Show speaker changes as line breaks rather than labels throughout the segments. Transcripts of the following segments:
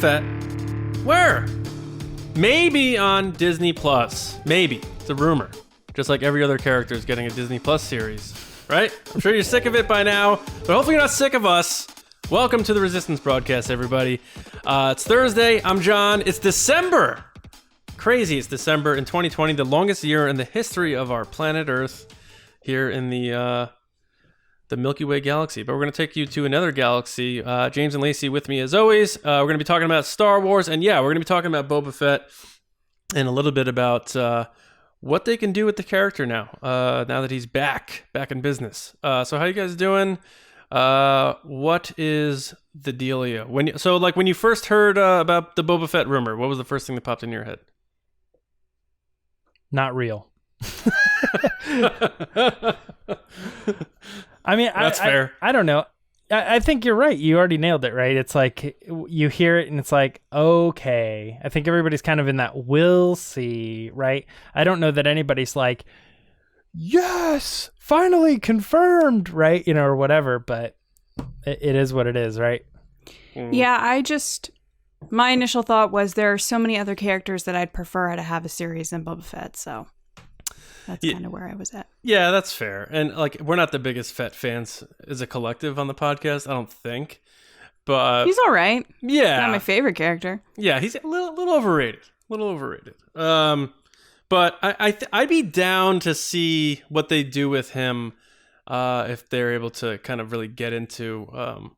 Fett. Where? Maybe on Disney Plus. Maybe. It's a rumor. Just like every other character is getting a Disney Plus series. Right? I'm sure you're sick of it by now, but hopefully you're not sick of us. Welcome to the Resistance Broadcast, everybody. It's Thursday. I'm John. It's December. Crazy. It's December in 2020, the longest year in the history of our planet Earth here in the Milky Way galaxy. But we're going to take you to another galaxy. James and Lacey with me as always. We're going to be talking about Star Wars, and yeah, we're going to be talking about Boba Fett and a little bit about what they can do with the character now that he's back in business. So how you guys doing? What is the dealio? When you first heard about the Boba Fett rumor, what was the first thing that popped in your head?
Not real. I mean,
that's fair.
I don't know. I think you're right. You already nailed it, right? It's like you hear it and it's like, okay. I think everybody's kind of in that we'll see, right? I don't know that anybody's like, yes, finally confirmed, right? Or whatever, but it is what it is, right?
Yeah, my initial thought was there are so many other characters that I'd prefer to have a series than Boba Fett, so that's kind of where I was at.
Yeah, that's fair. And we're not the biggest Fett fans as a collective on the podcast, I don't think. But
he's all right.
Yeah.
He's not my favorite character.
Yeah, he's a little overrated. But I'd be down to see what they do with him if they're able to kind of really get into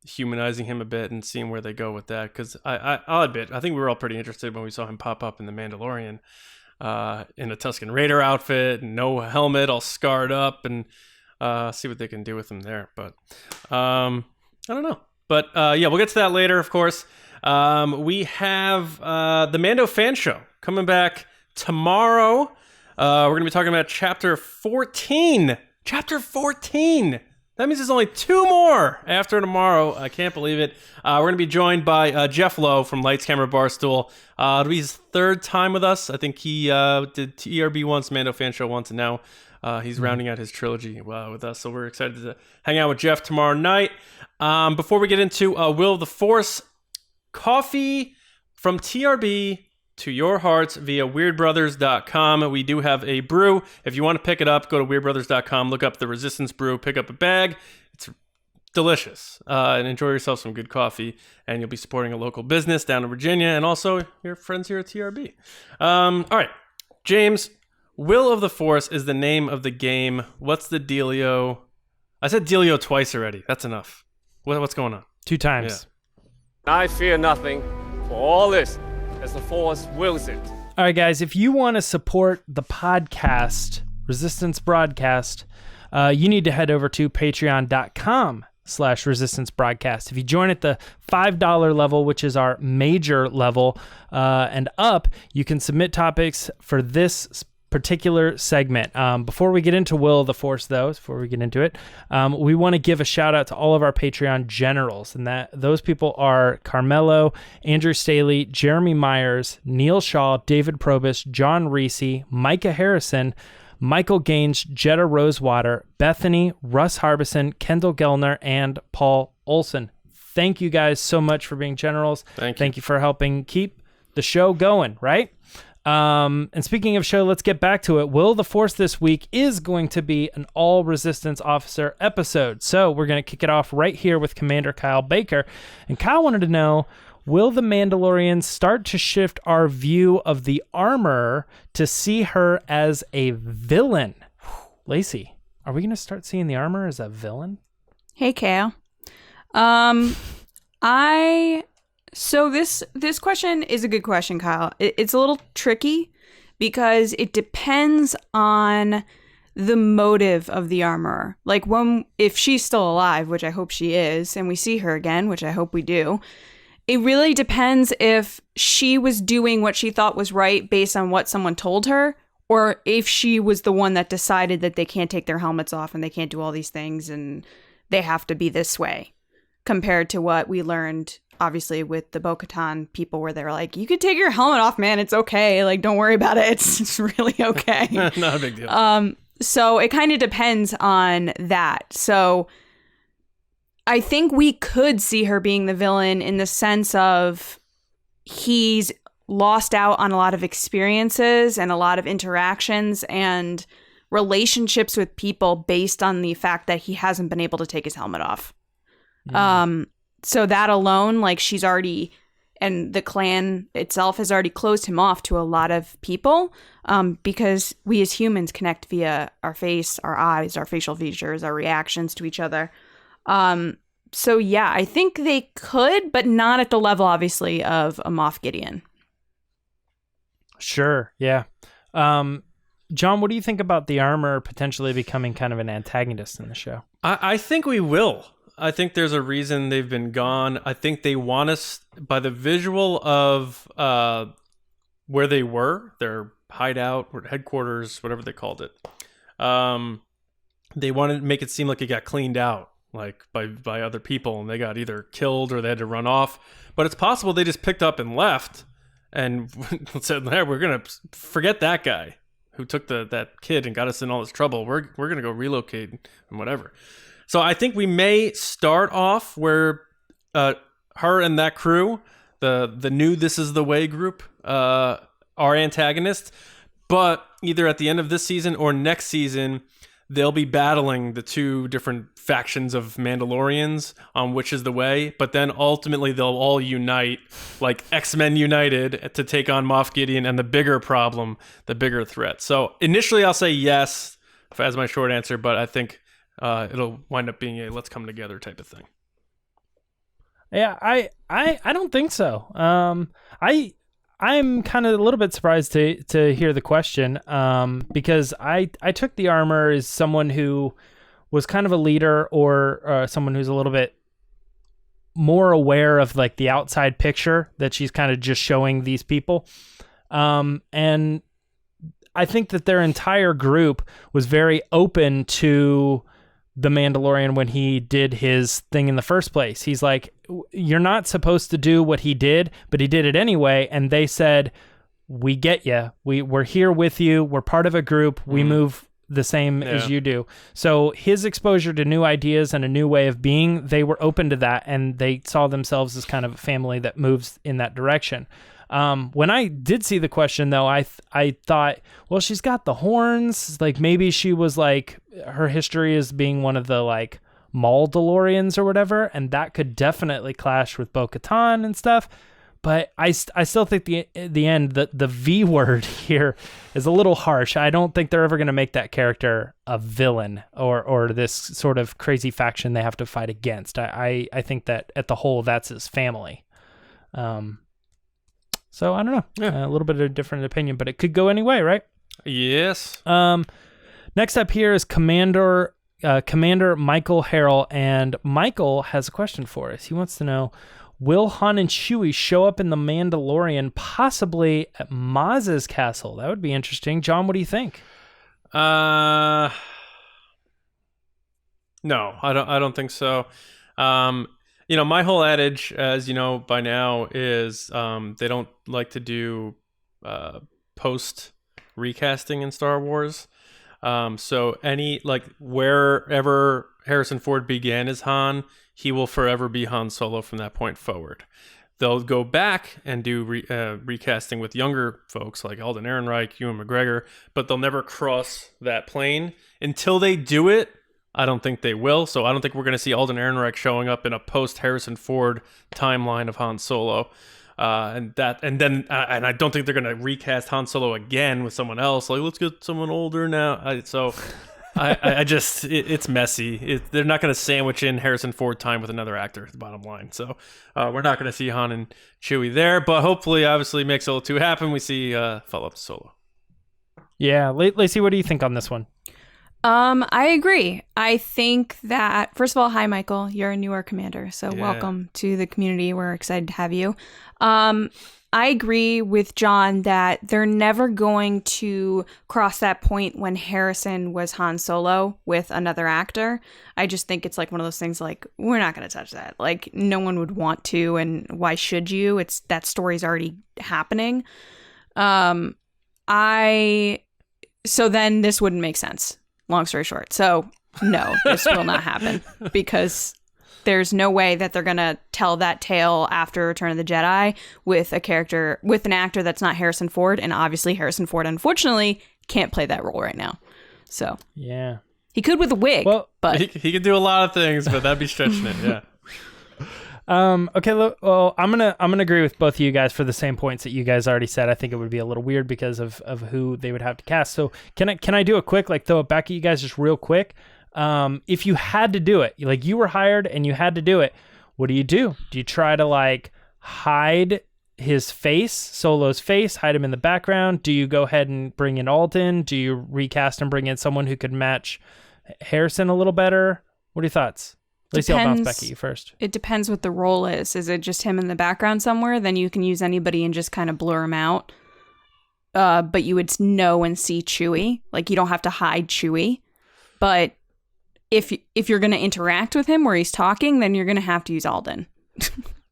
humanizing him a bit and seeing where they go with that. Because I'll admit, I think we were all pretty interested when we saw him pop up in The Mandalorian in a Tusken Raider outfit, and no helmet, all scarred up, and see what they can do with him there. But I don't know. But yeah, we'll get to that later, of course. We have the Mando fan show coming back tomorrow. We're going to be talking about Chapter 14. Chapter 14! That means there's only 2 more after tomorrow. I can't believe it. We're going to be joined by Jeff Lowe from Lights Camera Barstool. It'll be his 3rd time with us. I think he did TRB once, Mando Fan Show once, and now he's rounding out his trilogy with us. So we're excited to hang out with Jeff tomorrow night. Before we get into Will of the Force, coffee from TRB to your hearts via weirdbrothers.com. We do have a brew. If you want to pick it up, go to weirdbrothers.com, look up the Resistance brew, pick up a bag. It's delicious. And enjoy yourself some good coffee. And you'll be supporting a local business down in Virginia and also your friends here at TRB. All right, James, Will of the Force is the name of the game. What's the dealio? I said dealio twice already. That's enough. What's going on?
2 times.
Yeah. I fear nothing, for all this as the Force wills it.
All right, guys, if you want to support the podcast, Resistance Broadcast, you need to head over to patreon.com/Resistance Broadcast. If you join at the $5 level, which is our major level, and up, you can submit topics for this particular segment. Before we get into Will of the Force, though, we want to give a shout out to all of our Patreon generals, and those people are Carmelo, Andrew Staley, Jeremy Myers, Neil Shaw, David Probus, John Reese, Micah Harrison, Michael Gaines, Jetta Rosewater, Bethany, Russ Harbison, Kendall Gellner, and Paul Olson. Thank you guys so much for being generals. Thank you for helping keep the show going, right? And speaking of show, let's get back to it. Will the Force this week is going to be an all Resistance officer episode. So we're going to kick it off right here with Commander Kyle Baker. And Kyle wanted to know, will the Mandalorians start to shift our view of the armor to see her as a villain? Lacey, are we going to start seeing the armor as a villain?
Hey, Kyle. So this question is a good question, Kyle. It's a little tricky because it depends on the motive of the armorer. Like if she's still alive, which I hope she is, and we see her again, which I hope we do, it really depends if she was doing what she thought was right based on what someone told her, or if she was the one that decided that they can't take their helmets off and they can't do all these things and they have to be this way, compared to what we learned obviously with the Bo-Katan people where they were like, you could take your helmet off, man. It's okay. Like, don't worry about it. It's really okay.
Not a big deal.
So it kind of depends on that. So I think we could see her being the villain in the sense of he's lost out on a lot of experiences and a lot of interactions and relationships with people based on the fact that he hasn't been able to take his helmet off. So that alone, like, she's already, and the clan itself has already closed him off to a lot of people, because we as humans connect via our face, our eyes, our facial features, our reactions to each other. So yeah, I think they could, but not at the level, obviously, of a Moff Gideon.
Sure, yeah. John, what do you think about the armor potentially becoming kind of an antagonist in the show?
I think we will. I think there's a reason they've been gone. I think they want us, by the visual of where they were, their hideout, or headquarters, whatever they called it. They wanted to make it seem like it got cleaned out, like by other people, and they got either killed or they had to run off. But it's possible they just picked up and left and said, hey, we're going to forget that guy who took that kid and got us in all this trouble. We're going to go relocate and whatever. So I think we may start off where her and that crew, the new This Is the Way group, are antagonists. But either at the end of this season or next season, they'll be battling the two different factions of Mandalorians on which is the way. But then ultimately they'll all unite, like X-Men United, to take on Moff Gideon and the bigger problem, the bigger threat. So initially I'll say yes as my short answer, but I think it'll wind up being a let's come together type of thing.
Yeah, I don't think so. I'm kind of a little bit surprised to hear the question, because I took the armor as someone who was kind of a leader, or someone who's a little bit more aware of like the outside picture that she's kind of just showing these people. And I think that their entire group was very open to the Mandalorian when he did his thing in the first place. He's like, you're not supposed to do what he did, but he did it anyway. And they said, we get you. We're here with you. We're part of a group. We move the same as you do. So his exposure to new ideas and a new way of being, they were open to that, and they saw themselves as kind of a family that moves in that direction. When I did see the question, though, I thought, well, she's got the horns. Like, maybe she was like, her history is being one of the like Mandalorians or whatever, and that could definitely clash with Bo-Katan and stuff. But I still think the end, the V word here is a little harsh. I don't think they're ever going to make that character a villain or this sort of crazy faction they have to fight against. I think that at the whole, that's his family. So I don't know. Yeah. A little bit of a different opinion, but it could go any way, right?
Yes.
Next up here is Commander Michael Harrell, and Michael has a question for us. He wants to know, will Han and Chewie show up in The Mandalorian, possibly at Maz's castle? That would be interesting. John, what do you think?
No, I don't think so. My whole adage, as you know by now, is they don't like to do post recasting in Star Wars. So wherever Harrison Ford began as Han, he will forever be Han Solo from that point forward. They'll go back and do recasting with younger folks like Alden Ehrenreich, Ewan McGregor, but they'll never cross that plane. Until they do it, I don't think they will. So I don't think we're going to see Alden Ehrenreich showing up in a post-Harrison Ford timeline of Han Solo. And I don't think they're going to recast Han Solo again with someone else. Like, let's get someone older now. It's messy. They're not going to sandwich in Harrison Ford time with another actor, the bottom line. So we're not going to see Han and Chewie there, but hopefully, obviously, make Solo 2 happen. We see follow-up to Solo.
Yeah. Lacey, what do you think on this one?
I agree. I think that, first of all, hi, Michael. You're a newer commander, so welcome to the community. We're excited to have you. I agree with John that they're never going to cross that point when Harrison was Han Solo with another actor. I just think it's like one of those things like, we're not going to touch that. Like, no one would want to, and why should you? That story's already happening. So then this wouldn't make sense. Long story short. So no, this will not happen because there's no way that they're gonna tell that tale after Return of the Jedi with an actor that's not Harrison Ford, and obviously Harrison Ford, unfortunately, can't play that role right now. So
yeah,
he could with a wig, but
he could do a lot of things, but that'd be stretching it. Yeah.
Okay. Well, I'm gonna agree with both of you guys for the same points that you guys already said. I think it would be a little weird because of who they would have to cast. So can I do a quick, like, throw it back at you guys just real quick? If you had to do it, like you were hired and you had to do it, what do? Do you try to like hide his face, Solo's face, hide him in the background? Do you go ahead and bring in Alden? Do you recast and bring in someone who could match Harrison a little better? What are your thoughts? Lacey, I'll bounce back at you first.
It depends what the role is. Is it just him in the background somewhere? Then you can use anybody and just kind of blur him out. But you would know and see Chewie. Like, you don't have to hide Chewie. But if you're going to interact with him where he's talking, then you're going to have to use Alden.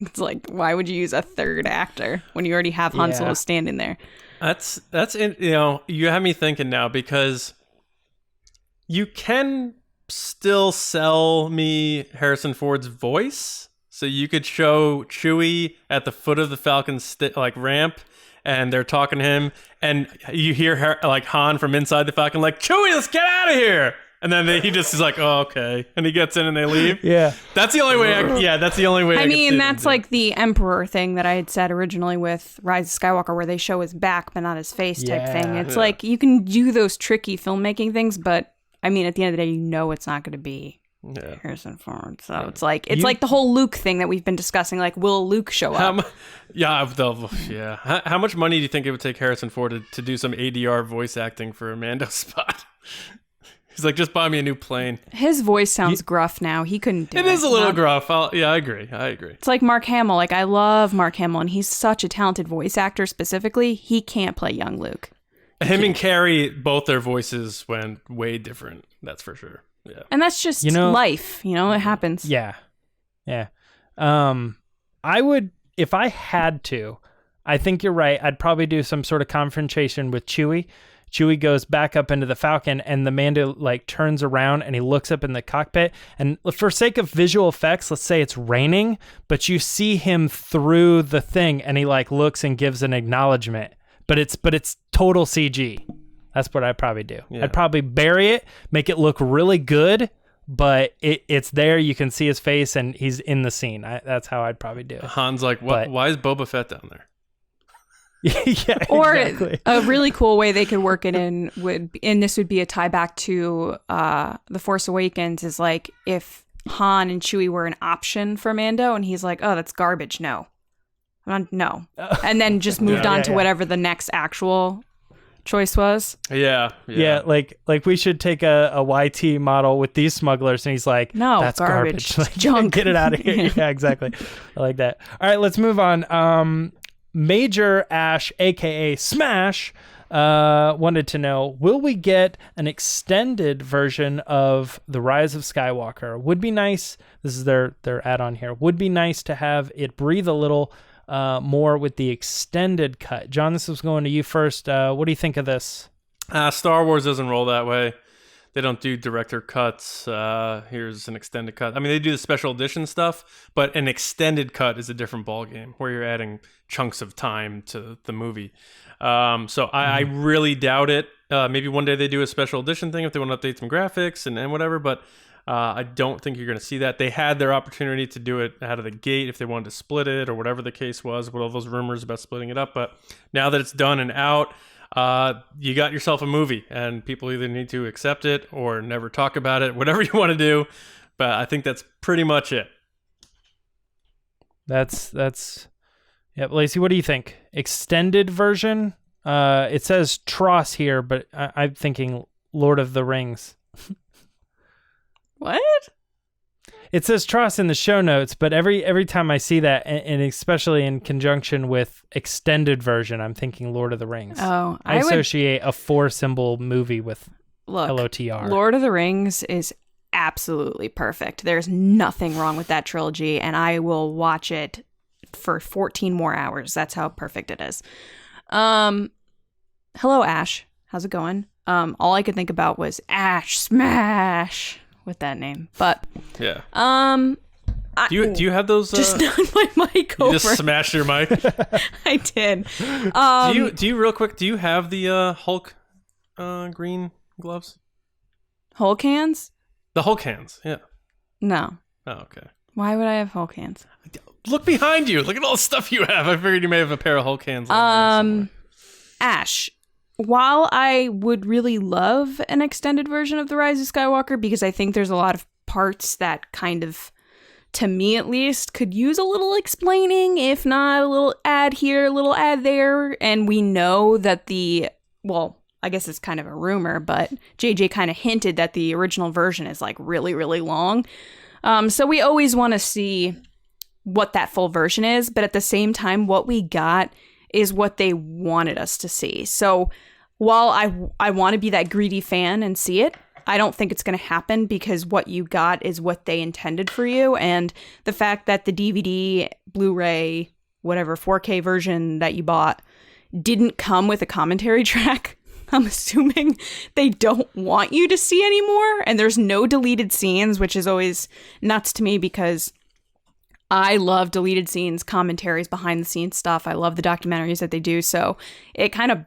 It's like, why would you use a third actor when you already have Han Solo standing there?
That's you have me thinking now, because you can still sell me Harrison Ford's voice. So you could show Chewie at the foot of the Falcon ramp, and they're talking to him, and you hear like Han from inside the Falcon like, Chewie, let's get out of here. And then he just is like, oh, okay. And he gets in and they leave.
Yeah.
That's the only way. That's the only way.
I mean, that's like the Emperor thing that I had said originally with Rise of Skywalker, where they show his back but not his face type thing. It's like, you can do those tricky filmmaking things, but I mean, at the end of the day, you know it's not going to be Harrison Ford. So it's like like the whole Luke thing that we've been discussing. Like, will Luke show up?
How much money do you think it would take Harrison Ford to do some ADR voice acting for a Mando spot? He's like, just buy me a new plane.
His voice sounds gruff now. He couldn't do it.
It is a little gruff. I agree.
It's like Mark Hamill. Like, I love Mark Hamill, and he's such a talented voice actor specifically. He can't play young Luke.
Him and Carrie, both their voices went way different. That's for sure. Yeah.
And that's just life. It happens.
Yeah. Yeah. I would, if I had to, I think you're right. I'd probably do some sort of confrontation with Chewie. Chewie goes back up into the Falcon, and the Mando like turns around and he looks up in the cockpit. And for sake of visual effects, let's say it's raining, but you see him through the thing, and he like looks and gives an acknowledgement. But it's total CG. That's what I'd probably do. Yeah. I'd probably bury it, make it look really good, but it's there. You can see his face, and he's in the scene. That's how I'd probably do it.
Han's like, what? Why is Boba Fett down there?
Yeah,
or
exactly.
A really cool way they could work it in and this would be a tie back to The Force Awakens, is like if Han and Chewie were an option for Mando, and he's like, oh, that's garbage. No. And then just moved on to whatever the next actual choice was.
Yeah, like we should take a YT model with these smugglers, and he's like,
no,
that's garbage. Like,
junk.
Get it out of here. Yeah, exactly. I like that. All right, let's move on. Major Ash, aka Smash, wanted to know, will we get an extended version of The Rise of Skywalker? Would be nice. This is their add-on here. Would be nice to have it breathe a little more with the extended cut. John, this was going to you first. What do you think of this?
Star Wars doesn't roll that way. They don't do director cuts. Here's an extended cut. I mean, they do the special edition stuff, but an extended cut is a different ballgame where you're adding chunks of time to the movie. I really doubt it. Maybe one day they do a special edition thing if they want to update some graphics and whatever, but I don't think you're going to see that. They had their opportunity to do it out of the gate if they wanted to split it or whatever the case was with all those rumors about splitting it up. But now that it's done and out, you got yourself a movie, and people either need to accept it or never talk about it, whatever you want to do. But I think that's pretty much it.
That's Lacey, what do you think? Extended version? It says TROS here, but I'm thinking Lord of the Rings.
What?
It says TROS in the show notes, but every time I see that, and especially in conjunction with extended version, I'm thinking Lord of the Rings.
Oh,
I associate a 4-symbol movie with LOTR.
Lord of the Rings is absolutely perfect. There's nothing wrong with that trilogy, and I will watch it for 14 more hours. That's how perfect it is. Hello, Ash. How's it going? All I could think about was Ash Smash with that name. But
yeah. Do you have those?
Just knocked my mic over.
You just smashed your mic.
I did.
Do you real quick? Do you have the Hulk green gloves?
Hulk hands?
The Hulk hands. Yeah.
No.
Oh, okay.
Why would I have Hulk hands?
Look behind you. Look at all the stuff you have. I figured you may have a pair of Hulk hands.
Ash, while I would really love an extended version of The Rise of Skywalker, because I think there's a lot of parts that kind of, to me at least, could use a little explaining, if not a little ad here, a little ad there. And we know that I guess it's kind of a rumor, but JJ kind of hinted that the original version is like really, really long. So we always want to see what that full version is, but at the same time, what we got is what they wanted us to see. So while I want to be that greedy fan and see it, I don't think it's going to happen, because what you got is what they intended for you. And the fact that the DVD, Blu-ray, whatever 4K version that you bought didn't come with a commentary track, I'm assuming they don't want you to see anymore. And there's no deleted scenes, which is always nuts to me, because I love deleted scenes, commentaries, behind the scenes stuff. I love the documentaries that they do. So it kind of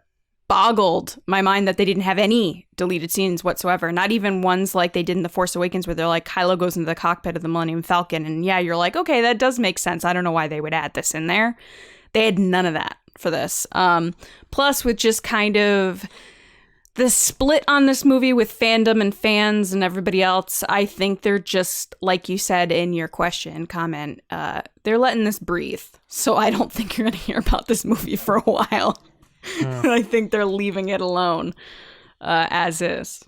boggled my mind that they didn't have any deleted scenes whatsoever. Not even ones like they did in The Force Awakens, where they're like, Kylo goes into the cockpit of the Millennium Falcon. And yeah, you're like, okay, that does make sense. I don't know why they would add this in there. They had none of that for this. Plus, with just kind of the split on this movie with fandom and fans and everybody else, I think they're just, like you said in your comment, they're letting this breathe. So I don't think you're going to hear about this movie for a while. I think they're leaving it alone as is.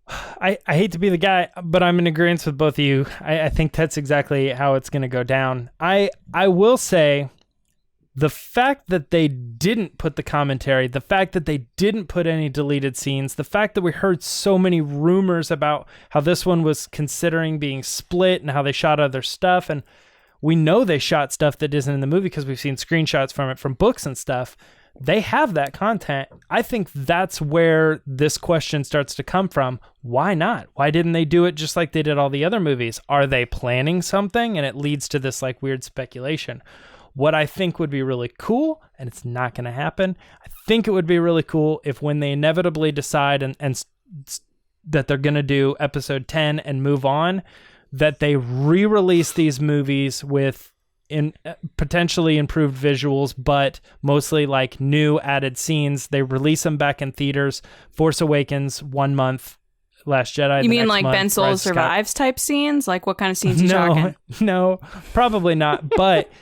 I hate to be the guy, but I'm in agreement with both of you. I think that's exactly how it's going to go down. I will say, the fact that they didn't put the commentary, the fact that they didn't put any deleted scenes, the fact that we heard so many rumors about how this one was considering being split and how they shot other stuff, and we know they shot stuff that isn't in the movie because we've seen screenshots from it from books and stuff. They have that content. I think that's where this question starts to come from. Why not? Why didn't they do it just like they did all the other movies? Are they planning something? And it leads to this like weird speculation. What I think would be really cool, and it's not going to happen, I think it would be really cool if when they inevitably decide and that they're going to do episode 10 and move on, that they re-release these movies with potentially improved visuals, but mostly like new added scenes. They release them back in theaters. Force Awakens 1 month, Last Jedi.
You mean like Ben Solo survives type scenes? Like what kind of scenes you talking?
No, probably not. But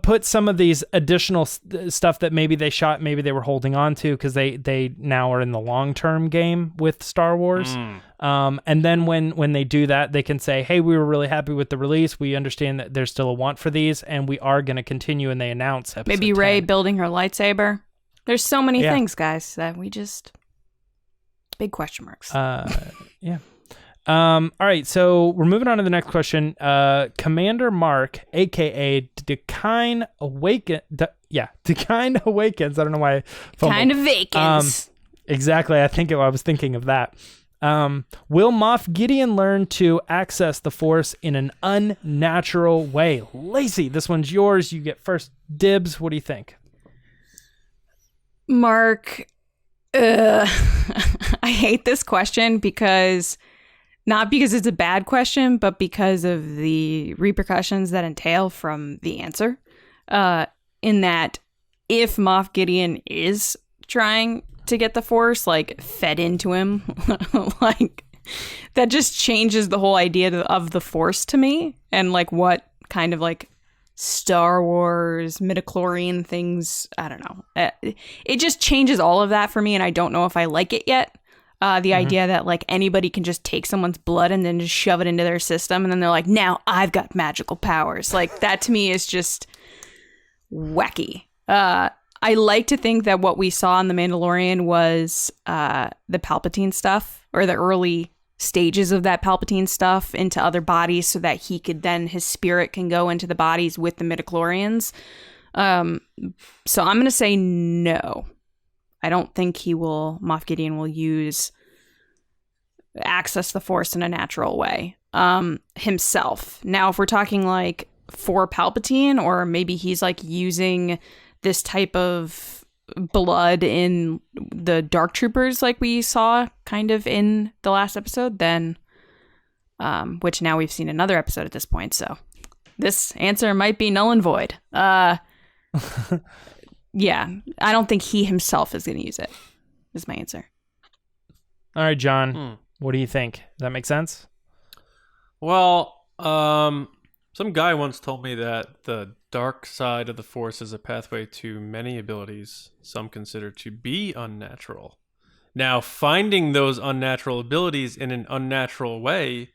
put some of these additional stuff that maybe they shot, maybe they were holding on to because they now are in the long-term game with Star Wars. And then when they do that, they can say, hey, we were really happy with the release. We understand that there's still a want for these, and we are going to continue, and they announce episode
maybe
10.
Rey building her lightsaber. There's so many things, guys, that we just... Big question marks.
Yeah. All right, so we're moving on to the next question. Commander Mark, aka Dekine Awakens. Dekine Awakens. I don't know why.
Kind of vacants.
Exactly. I was thinking of that. Will Moff Gideon learn to access the Force in an unnatural way? Lacey, this one's yours. You get first dibs. What do you think?
Mark, I hate this question not because it's a bad question, but because of the repercussions that entail from the answer. In that, if Moff Gideon is trying to get the Force, like, fed into him, like, that just changes the whole idea of the Force to me, and, like, what kind of, like, Star Wars, midichlorian things, I don't know. It just changes all of that for me, and I don't know if I like it yet. The idea that like anybody can just take someone's blood and then just shove it into their system, and then they're like, now I've got magical powers. Like that to me is just wacky. I like to think that what we saw in The Mandalorian was the Palpatine stuff, or the early stages of that Palpatine stuff into other bodies, so that he could then, his spirit can go into the bodies with the midichlorians. So I'm going to say no. I don't think Moff Gideon will access the Force in a natural way. himself. Now, if we're talking like for Palpatine, or maybe he's like using this type of blood in the Dark Troopers like we saw kind of in the last episode, then which now we've seen another episode at this point, so this answer might be null and void. Yeah, I don't think he himself is going to use it, is my answer.
All right, John, what do you think? Does that make sense?
Well, some guy once told me that the dark side of the Force is a pathway to many abilities some consider to be unnatural. Now, finding those unnatural abilities in an unnatural way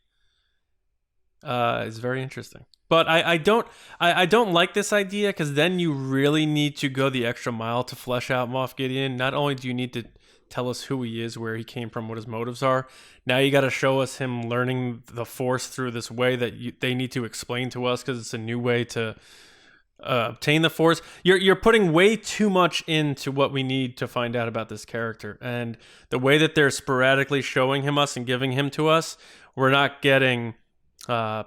is very interesting. But I don't like this idea, because then you really need to go the extra mile to flesh out Moff Gideon. Not only do you need to tell us who he is, where he came from, what his motives are, now you got to show us him learning the Force through this way that they need to explain to us, because it's a new way to obtain the Force. You're putting way too much into what we need to find out about this character, and the way that they're sporadically showing him us and giving him to us, we're not getting a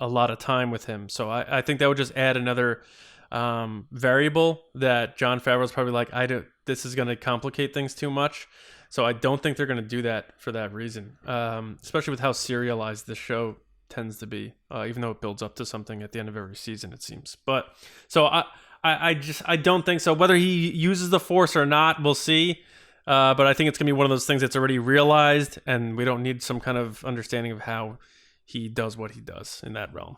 lot of time with him. So I think that would just add another variable that Jon Favreau's probably like, this is going to complicate things too much. So I don't think they're going to do that for that reason, especially with how serialized this show tends to be, even though it builds up to something at the end of every season, it seems. But so I don't think so. Whether he uses the Force or not, we'll see. But I think it's going to be one of those things that's already realized, and we don't need some kind of understanding of how he does what he does in that realm.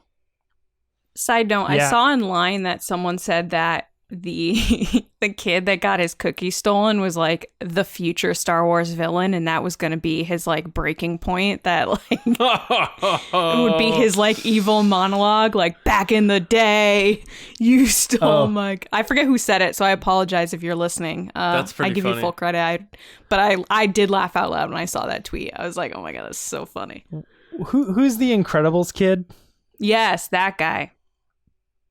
Side note, I saw online that someone said that the kid that got his cookie stolen was like the future Star Wars villain, and that was going to be his like breaking point, that like it would be his like evil monologue, like, back in the day you stole my... I forget who said it, so I apologize if you're listening.
That's pretty
I give
funny.
you full credit. But I did laugh out loud when I saw that tweet. I was like, oh my god, that's so funny.
Who's the Incredibles kid?
Yes, that guy.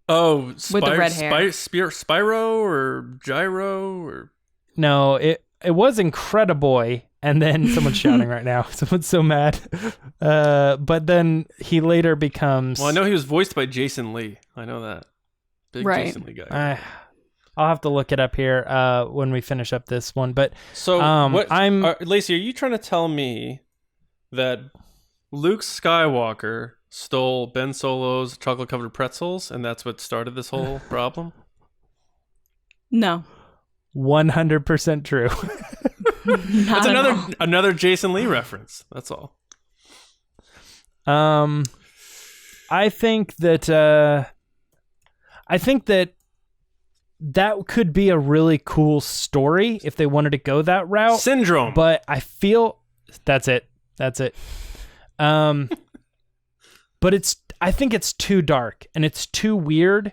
Oh,
with the red hair.
Spyro or Gyro or...
No, it was Incrediboy, and then someone's shouting right now. Someone's so mad. But then he later becomes...
Well, I know he was voiced by Jason Lee. I know that. Big
Right.
Jason Lee guy.
I'll have to look it up here when we finish up this one. But
so, Lacey, are you trying to tell me that Luke Skywalker stole Ben Solo's chocolate-covered pretzels, and that's what started this whole problem?
No.
100% true.
That's another Jason Lee reference. That's all.
I think that that could be a really cool story if they wanted to go that route.
Syndrome.
But I feel that's it. But I think it's too dark and it's too weird,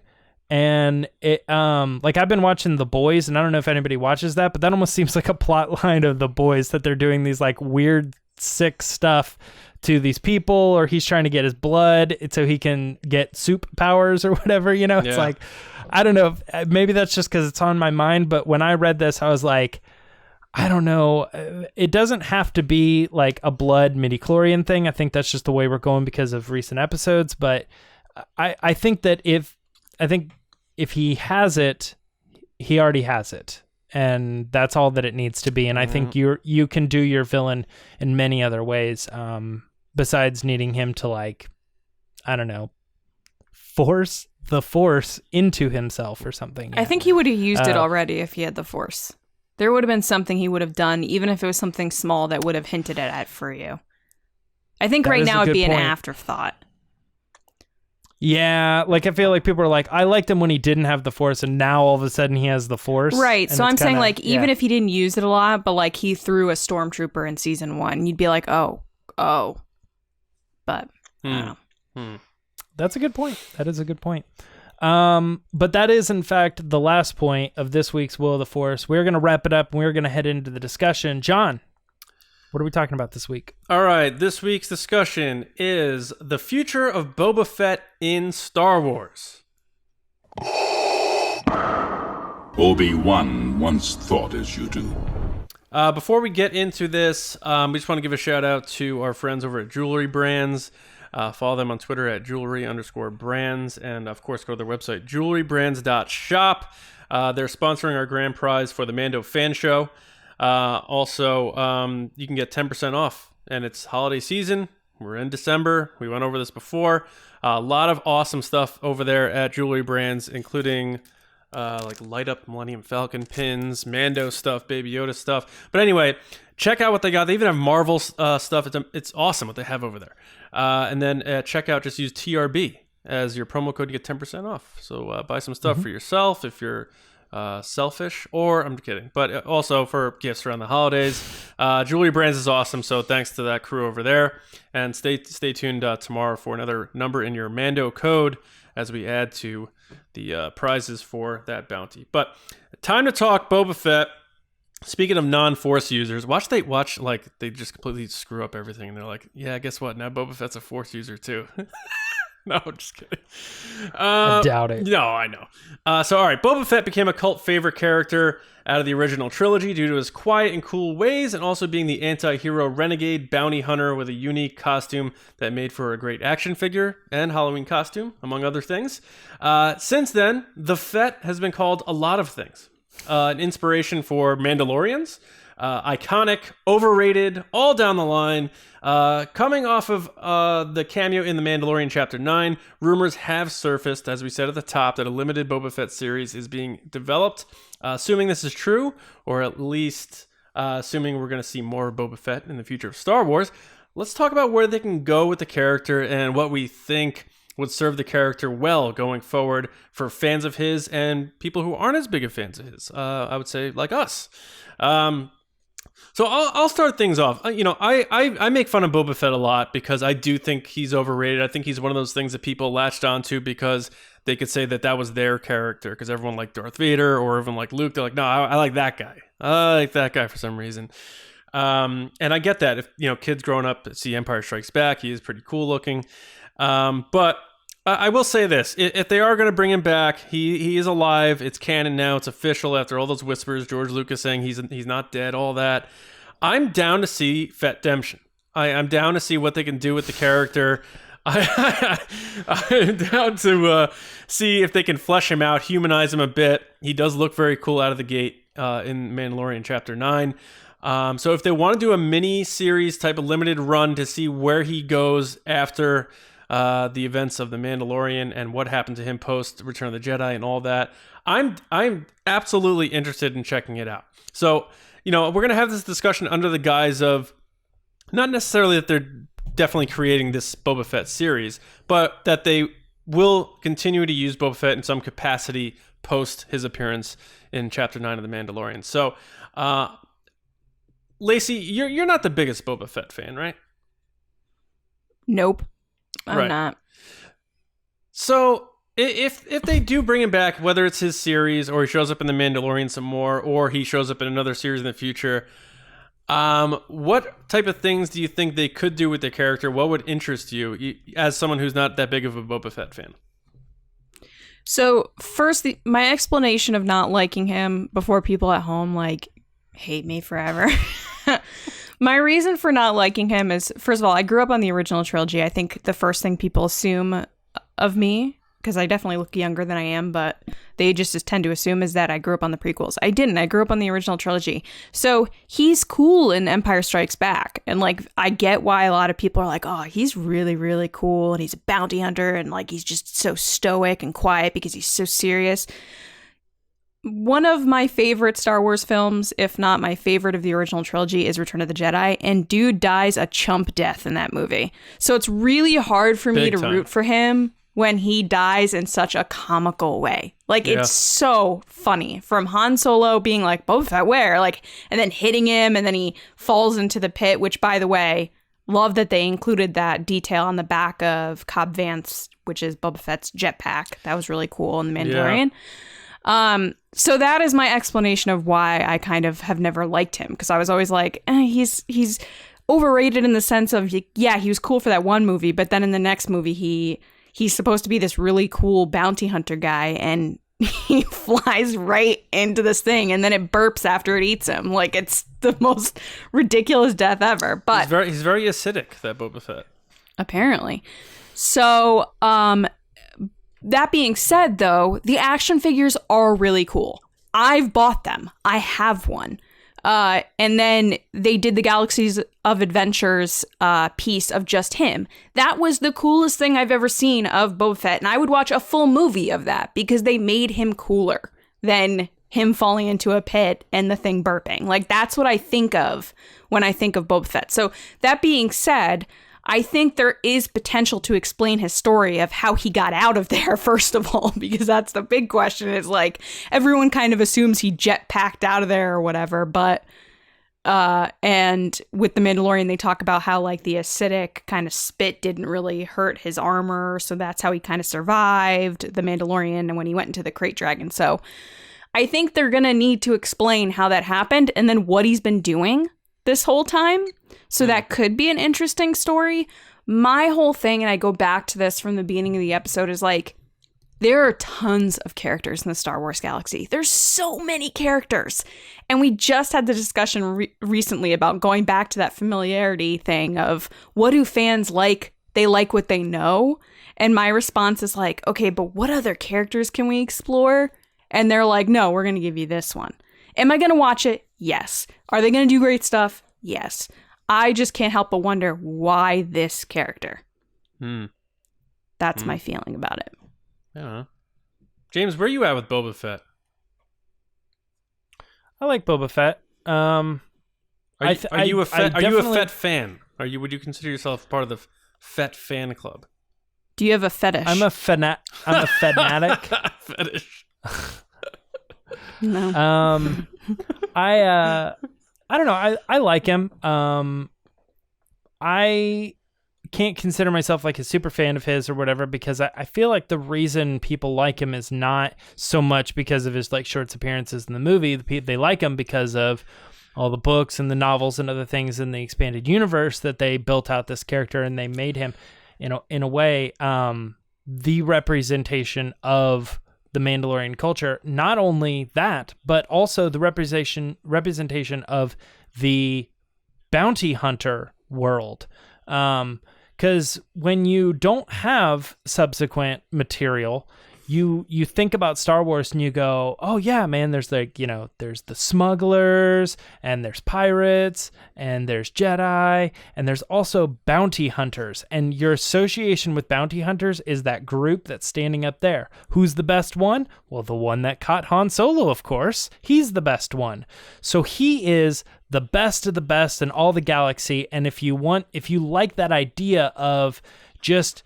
and it like, I've been watching The Boys, and I don't know if anybody watches that, but that almost seems like a plot line of The Boys, that they're doing these like weird sick stuff to these people, or he's trying to get his blood so he can get soup powers or whatever, you know. It's like, I don't know, maybe that's just because it's on my mind, but when I read this, I was like, I don't know. It doesn't have to be like a blood midichlorian thing. I think that's just the way we're going because of recent episodes. But I think that if he has it, he already has it, and that's all that it needs to be. And I think you can do your villain in many other ways, besides needing him to, like, I don't know, force the Force into himself or something.
I think he would have used it already if he had the Force. There would have been something he would have done, even if it was something small that would have hinted at it for you. I think right now it'd be an afterthought.
Yeah, like, I feel like people are like, I liked him when he didn't have the Force, and now all of a sudden he has the Force.
Right, so I'm saying, like, even if he didn't use it a lot, but, like, he threw a stormtrooper in season 1, you'd be like, oh. But, I don't know.
That's a good point. That is a good point. But that is, in fact, the last point of this week's Will of the Force. We're going to wrap it up, and we're going to head into the discussion. John, what are we talking about this week?
All right, this week's discussion is the future of Boba Fett in Star Wars.
Obi-Wan once thought as you do.
Before we get into this, we just want to give a shout out to our friends over at Jewelry Brands. Follow them on Twitter at jewelry_brands. And, of course, go to their website, jewelrybrands.shop. They're sponsoring our grand prize for the Mando fan show. Also, you can get 10% off. And it's holiday season. We're in December. We went over this before. A lot of awesome stuff over there at Jewelry Brands, including like light up Millennium Falcon pins, Mando stuff, Baby Yoda stuff. But anyway, check out what they got. They even have Marvel stuff. It's awesome what they have over there. And then at checkout, just use TRB as your promo code to get 10% off. So buy some stuff for yourself if you're selfish, or I'm kidding, but also for gifts around the holidays. Jewelry Brands is awesome, so thanks to that crew over there. And stay tuned tomorrow for another number in your Mando code as we add to the prizes for that bounty. But time to talk Boba Fett. Speaking of non-Force users, they just completely screw up everything, and they're like, yeah, guess what? Now Boba Fett's a Force user too. No, I'm just kidding.
I doubt it.
No, I know. All right. Boba Fett became a cult favorite character out of the original trilogy due to his quiet and cool ways, and also being the anti-hero renegade bounty hunter with a unique costume that made for a great action figure and Halloween costume, among other things. Since then, the Fett has been called a lot of things. An inspiration for Mandalorians, iconic, overrated, all down the line. Coming off of the cameo in The Mandalorian Chapter 9, rumors have surfaced, as we said at the top, that a limited Boba Fett series is being developed. Assuming this is true, or at least assuming we're going to see more Boba Fett in the future of Star Wars, let's talk about where they can go with the character and what we think would serve the character well going forward for fans of his and people who aren't as big of fans of his. I would say like us. So I'll start things off. I make fun of Boba Fett a lot because I do think he's overrated. I think he's one of those things that people latched onto because they could say that was their character because everyone liked Darth Vader or everyone liked Luke. They're like, no, I like that guy. I like that guy for some reason. And I get that. If kids growing up see Empire Strikes Back, he is pretty cool looking. But I will say this. If they are going to bring him back, he is alive. It's canon now. It's official after all those whispers, George Lucas saying he's not dead, all that. I'm down to see Fettdemption. I'm down to see what they can do with the character. I'm down to see if they can flesh him out, humanize him a bit. He does look very cool out of the gate in Mandalorian Chapter 9. So if they want to do a mini-series type of limited run to see where he goes after the events of The Mandalorian and what happened to him post Return of the Jedi and all that, I'm absolutely interested in checking it out. So, we're going to have this discussion under the guise of not necessarily that they're definitely creating this Boba Fett series, but that they will continue to use Boba Fett in some capacity post his appearance in Chapter 9 of The Mandalorian. So, Lacey, you're not the biggest Boba Fett fan, right?
Nope. I'm not.
So if they do bring him back, whether it's his series or he shows up in The Mandalorian some more, or he shows up in another series in the future, what type of things do you think they could do with the character? What would interest you as someone who's not that big of a Boba Fett fan?
So first, my explanation of not liking him before people at home hate me forever. My reason for not liking him is, first of all, I grew up on the original trilogy. I think the first thing people assume of me, because I definitely look younger than I am, but they just tend to assume is that I grew up on the prequels. I didn't. I grew up on the original trilogy. So he's cool in Empire Strikes Back. And I get why a lot of people are like, oh, he's really, really cool. And he's a bounty hunter. And he's just so stoic and quiet because he's so serious. One of my favorite Star Wars films, if not my favorite of the original trilogy, is Return of the Jedi, and dude dies a chump death in that movie. So it's really hard for me to root for him when he dies in such a comical way. It's so funny. From Han Solo being like, Boba Fett, where? And then hitting him, and then he falls into the pit, which, by the way, love that they included that detail on the back of Cobb Vanth, which is Boba Fett's jetpack. That was really cool in The Mandalorian. Yeah. So that is my explanation of why I kind of have never liked him, because I was always like, he's overrated in the sense of, yeah, he was cool for that one movie, but then in the next movie he's supposed to be this really cool bounty hunter guy, and he flies right into this thing, and then it burps after it eats him. It's the most ridiculous death ever. But
he's very acidic, that Boba Fett.
Apparently. So, that being said, though, the action figures are really cool. I've bought them. I have one. And then they did the Galaxies of Adventures piece of just him. That was the coolest thing I've ever seen of Boba Fett. And I would watch a full movie of that because they made him cooler than him falling into a pit and the thing burping. Like, that's what I think of when I think of Boba Fett. So that being said, I think there is potential to explain his story of how he got out of there, first of all, because that's the big question. Is like, everyone kind of assumes he jetpacked out of there or whatever, but and with the Mandalorian, they talk about how like the acidic kind of spit didn't really hurt his armor, so that's how he kind of survived the Mandalorian and when he went into the Krayt Dragon. So I think they're gonna need to explain how that happened and then what he's been doing this whole time. So that could be an interesting story. My whole thing, and I go back to this from the beginning of the episode, is like, there are tons of characters in the Star Wars galaxy. There's so many characters. And we just had the discussion recently about going back to that familiarity thing of what do fans like? They like what they know. And my response is like, okay, but what other characters can we explore? And they're like, no, we're going to give you this one. Am I going to watch it? Yes. Are they going to do great stuff? Yes. I just can't help but wonder why this character. That's my feeling about it.
I don't know. James, where are you at with Boba Fett?
I like Boba Fett.
Are you a Fett fan? Would you consider yourself part of the Fett fan club?
Do you have a fetish?
I'm a fanatic.
Fetish.
No.
I don't know. I like him. I can't consider myself like a super fan of his or whatever because I feel like the reason people like him is not so much because of his like short appearances in the movie. They like him because of all the books and the novels and other things in the expanded universe that they built out this character and they made him, in a way, the representation of the Mandalorian culture. Not only that, but also the representation of the bounty hunter world. Because when you don't have subsequent material, you think about Star Wars and you go, oh yeah, man, there's there's the smugglers and there's pirates and there's Jedi and there's also bounty hunters. And your association with bounty hunters is that group that's standing up there. Who's the best one? Well, the one that caught Han Solo, of course. He's the best one. So he is the best of the best in all the galaxy. And if you like that idea of just,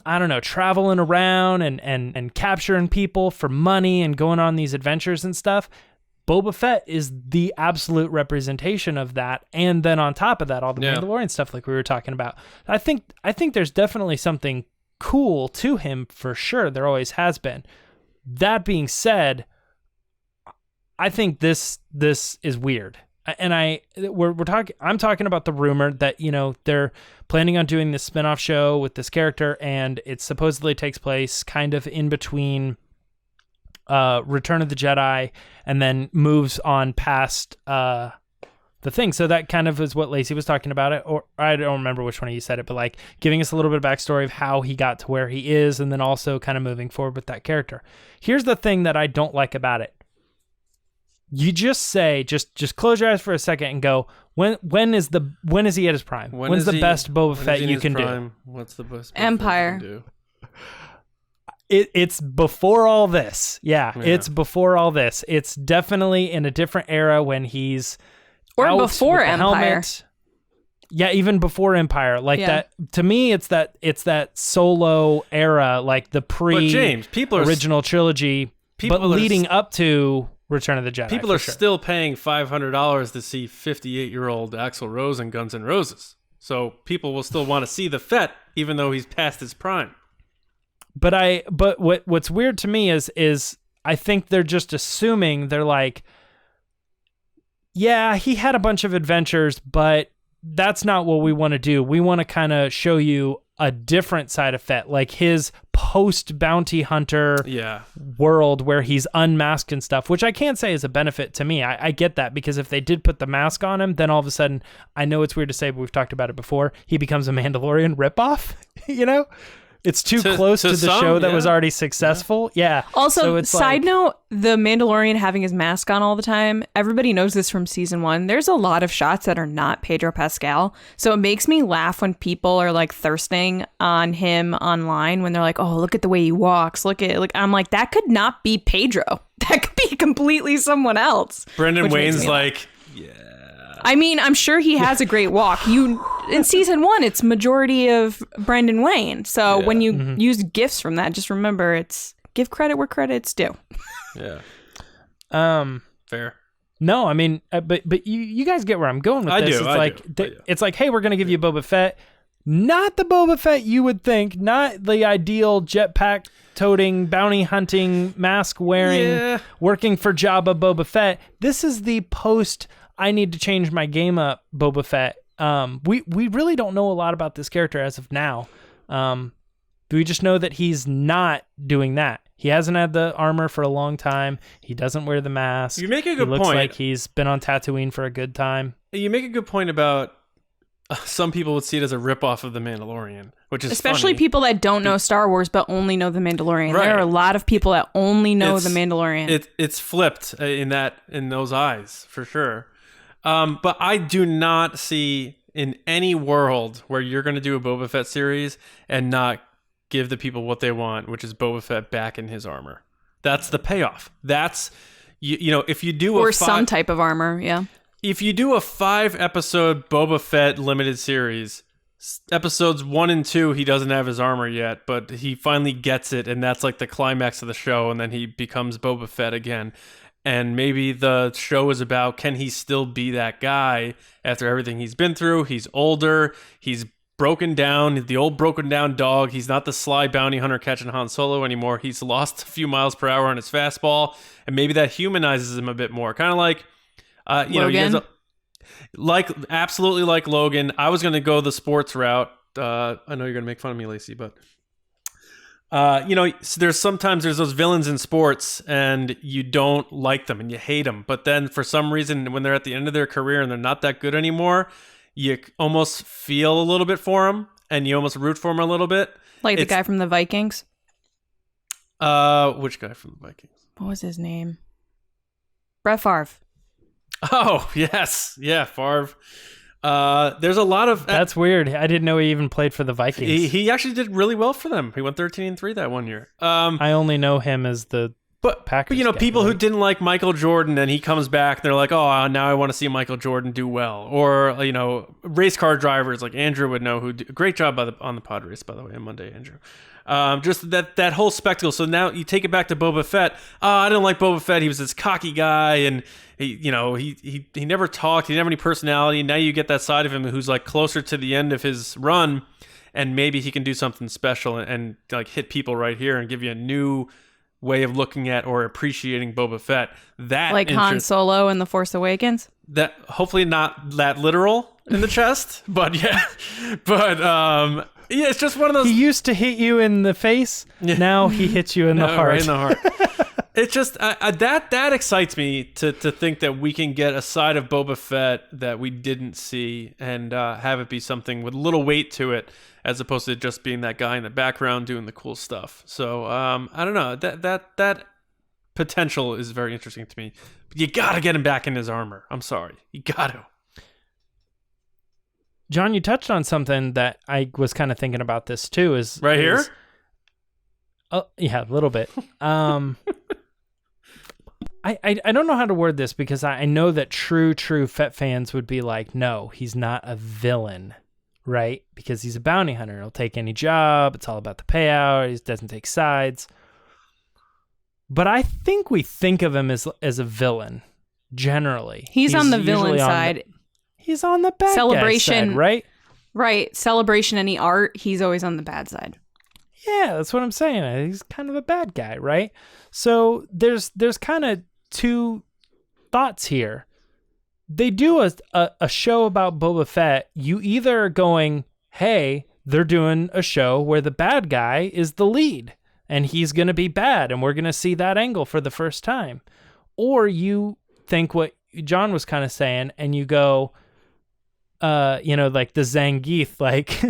I don't know, traveling around and capturing people for money and going on these adventures and stuff, Boba Fett is the absolute representation of that. And then on top of that, all the Mandalorian stuff like we were talking about. I think there's definitely something cool to him for sure. There always has been. That being said, I think this is weird. And I'm talking about the rumor that, they're planning on doing this spin-off show with this character, and it supposedly takes place kind of in between Return of the Jedi and then moves on past the thing. So that kind of is what Lacey was talking about it, or I don't remember which one of you said it, but like giving us a little bit of backstory of how he got to where he is, and then also kind of moving forward with that character. Here's the thing that I don't like about it. You just say, just close your eyes for a second and go, when is he at his prime? When's the best Boba Fett you can do?
What's the best
Empire?
Boba Fett you can do?
It's before all this. Yeah, it's before all this. It's definitely in a different era when he's
or before
with the
Empire.
Helmet. Yeah, even before Empire. Like that, to me, it's that Solo era, like the original trilogy, but leading up to Return of the Jedi.
People are still paying $500 to see 58-year-old Axl Rose and Guns N' Roses. So people will still want to see the Fett, even though he's past his prime.
But what's weird to me is I think they're just assuming, they're like, yeah, he had a bunch of adventures, but that's not what we want to do. We want to kind of show you a different side of Fett, like his post bounty hunter world where he's unmasked and stuff, which I can't say is a benefit to me. I get that, because if they did put the mask on him, then all of a sudden, I know it's weird to say, but we've talked about it before, he becomes a Mandalorian ripoff, you know? It's too close to the show that was already successful. Yeah.
Also,
so it's
side note, the Mandalorian having his mask on all the time, everybody knows this from season 1. There's a lot of shots that are not Pedro Pascal. So it makes me laugh when people are like thirsting on him online when they're like, oh, look at the way he walks. I'm like, that could not be Pedro. That could be completely someone else.
Brendan Wayne's like,
I mean, I'm sure he has a great walk. In season 1, it's majority of Brendan Wayne. So when you use gifs from that, just remember it's give credit where credit's due.
Yeah. Fair.
No, I mean, but you guys get where I'm going with this. It's like, hey, we're gonna give you Boba Fett, not the Boba Fett you would think, not the ideal jetpack toting, bounty hunting, mask wearing, working for Jabba Boba Fett. This is the post. I need to change my game up, Boba Fett. We really don't know a lot about this character as of now. We just know that he's not doing that. He hasn't had the armor for a long time. He doesn't wear the mask.
You make a good
point. He looks like he's been on Tatooine for a good time.
You make a good point about some people would see it as a ripoff of The Mandalorian, which is
especially
funny.
People that don't know Star Wars but only know The Mandalorian.
Right.
There are a lot of people that only know The Mandalorian.
It's flipped in those eyes for sure. But I do not see in any world where you're going to do a Boba Fett series and not give the people what they want, which is Boba Fett back in his armor. That's the payoff. That's, you know, if you do
some type of armor, yeah.
If you do a 5-episode Boba Fett limited series, episodes 1 and 2, he doesn't have his armor yet, but he finally gets it, and that's like the climax of the show, and then he becomes Boba Fett again. And maybe the show is about, can he still be that guy after everything he's been through? He's older. He's broken down. The old broken down dog. He's not the sly bounty hunter catching Han Solo anymore. He's lost a few miles per hour on his fastball. And maybe that humanizes him a bit more. Kind of like,
Logan?
Absolutely like Logan. I was going to go the sports route. I know you're going to make fun of me, Lacey, but... there's those villains in sports and you don't like them and you hate them. But then for some reason, when they're at the end of their career and they're not that good anymore, you almost feel a little bit for them and you almost root for them a little bit.
Like the guy from the Vikings?
Which guy from the Vikings?
What was his name? Brett Favre.
Oh, yes. Yeah, Favre. There's a lot of...
That's weird. I didn't know he even played for the Vikings.
He actually did really well for them. He went 13-3 that one year.
I only know him as the Packers
But,
guy,
people
right?
who didn't like Michael Jordan and he comes back, they're like, oh, now I want to see Michael Jordan do well. Or, race car drivers like Andrew would know great job on the pod race, by the way, on Monday, Andrew. Just that whole spectacle. So now you take it back to Boba Fett. I didn't like Boba Fett. He was this cocky guy, and he never talked. He didn't have any personality. Now you get that side of him who's like closer to the end of his run, and maybe he can do something special and like hit people right here and give you a new way of looking at or appreciating Boba Fett. That
like Han Solo in The Force Awakens.
That hopefully not that literal in the chest, but yeah, yeah, it's just one of those.
He used to hit you in the face. Now he hits you in the heart.
Right in the heart. It's just that excites me to think that we can get a side of Boba Fett that we didn't see and have it be something with a little weight to it, as opposed to just being that guy in the background doing the cool stuff. So I don't know, that potential is very interesting to me. But you gotta get him back in his armor. I'm sorry, you gotta.
John, you touched on something that I was kind of thinking about this too. Is
right here?
Oh, yeah, a little bit. I don't know how to word this because I know that true Fett fans would be like, no, he's not a villain, right? Because he's a bounty hunter. He'll take any job. It's all about the payout. He doesn't take sides. But I think we think of him as a villain, generally.
He's on the villain side.
He's on the bad
celebration
guy side, right?
Right. Celebration, any art, he's always on the bad side.
Yeah, that's what I'm saying. He's kind of a bad guy, right? So there's kind of two thoughts here. They do a show about Boba Fett. You either are going, hey, they're doing a show where the bad guy is the lead and he's going to be bad and we're going to see that angle for the first time. Or you think what John was kind of saying and you go, like the Zangief, like,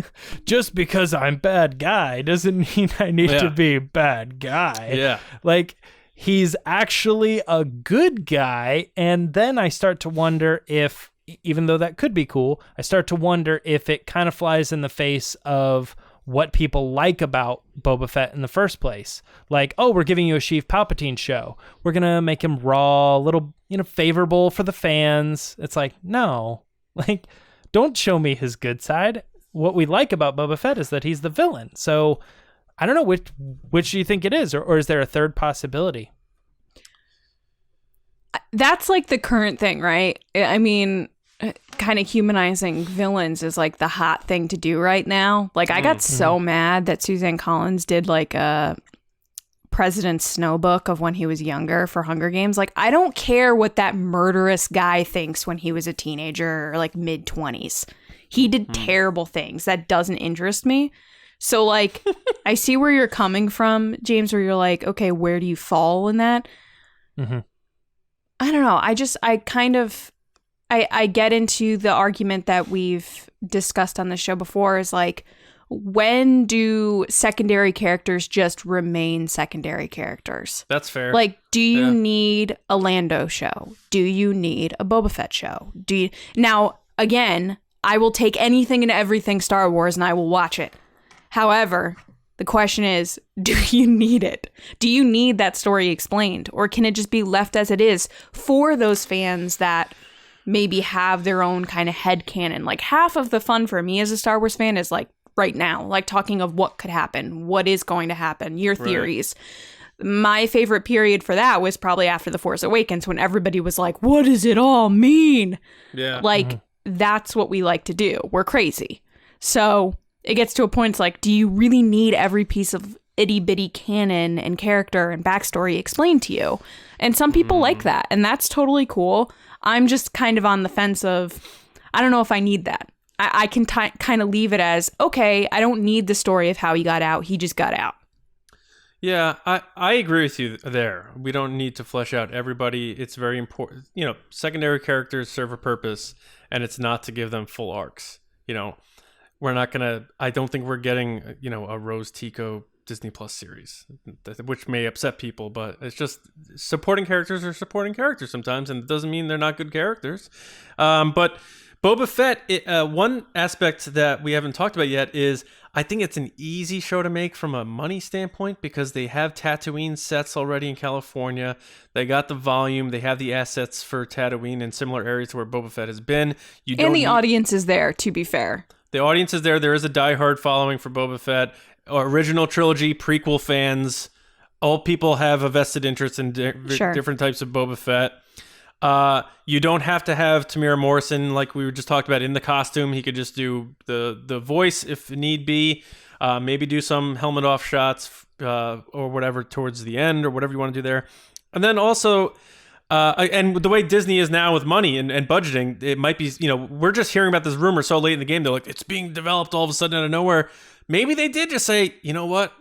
just because I'm bad guy doesn't mean I need to be bad guy.
Yeah.
Like, he's actually a good guy. And then I start to wonder if, even though that could be cool, I start to wonder if it kind of flies in the face of what people like about Boba Fett in the first place. Like, oh, we're giving you a Sheev Palpatine show. We're going to make him raw, a little, favorable for the fans. It's like, no, like, don't show me his good side. What we like about Boba Fett is that he's the villain. So I don't know which do you think it is, or is there a third possibility?
That's like the current thing, right? I mean, kind of humanizing villains is like the hot thing to do right now. Like, I got so mad that Suzanne Collins did like a President Snow book of when he was younger for Hunger Games. Like, I don't care what that murderous guy thinks when he was a teenager or like mid-20s. He did terrible things. That doesn't interest me. So like, I see where you're coming from, James, where you're like, okay, where do you fall in that?
Mm-hmm.
I don't know. I get into the argument that we've discussed on the show before is like, when do secondary characters just remain secondary characters?
That's fair.
Like, do you need a Lando show? Do you need a Boba Fett show? Now, again, I will take anything and everything Star Wars and I will watch it. However, the question is, do you need it? Do you need that story explained? Or can it just be left as it is for those fans that maybe have their own kind of headcanon? Like, half of the fun for me as a Star Wars fan is like, right now, like talking of what could happen, what is going to happen, your theories. Right. My favorite period for that was probably after The Force Awakens, when everybody was like, what does it all mean?
Yeah.
Like, that's what we like to do. We're crazy. So it gets to a point, it's like, do you really need every piece of itty bitty canon and character and backstory explained to you? And some people like that, and that's totally cool. I'm just kind of on the fence of, I don't know if I need that. I can kind of leave it as, okay, I don't need the story of how he got out. He just got out.
Yeah, I agree with you there. We don't need to flesh out everybody. It's very important. Secondary characters serve a purpose, and it's not to give them full arcs. We're not going to, I don't think we're getting, a Rose Tico Disney Plus series, which may upset people, but it's just supporting characters are supporting characters sometimes, and it doesn't mean they're not good characters. But Boba Fett, one aspect that we haven't talked about yet is I think it's an easy show to make from a money standpoint because they have Tatooine sets already in California. They got the volume. They have the assets for Tatooine in similar areas where Boba Fett has been.
Audience is there, to be fair.
The audience is there. There is a diehard following for Boba Fett. Original trilogy, prequel fans. All people have a vested interest in different types of Boba Fett. You don't have to have Tamira Morrison, like we were just talked about, in the costume. He could just do the voice if need be. Maybe do some helmet off shots or whatever towards the end or whatever you want to do there. And then also, and the way Disney is now with money and budgeting, it might be, we're just hearing about this rumor so late in the game. They're like, it's being developed all of a sudden out of nowhere. Maybe they did just say, you know what?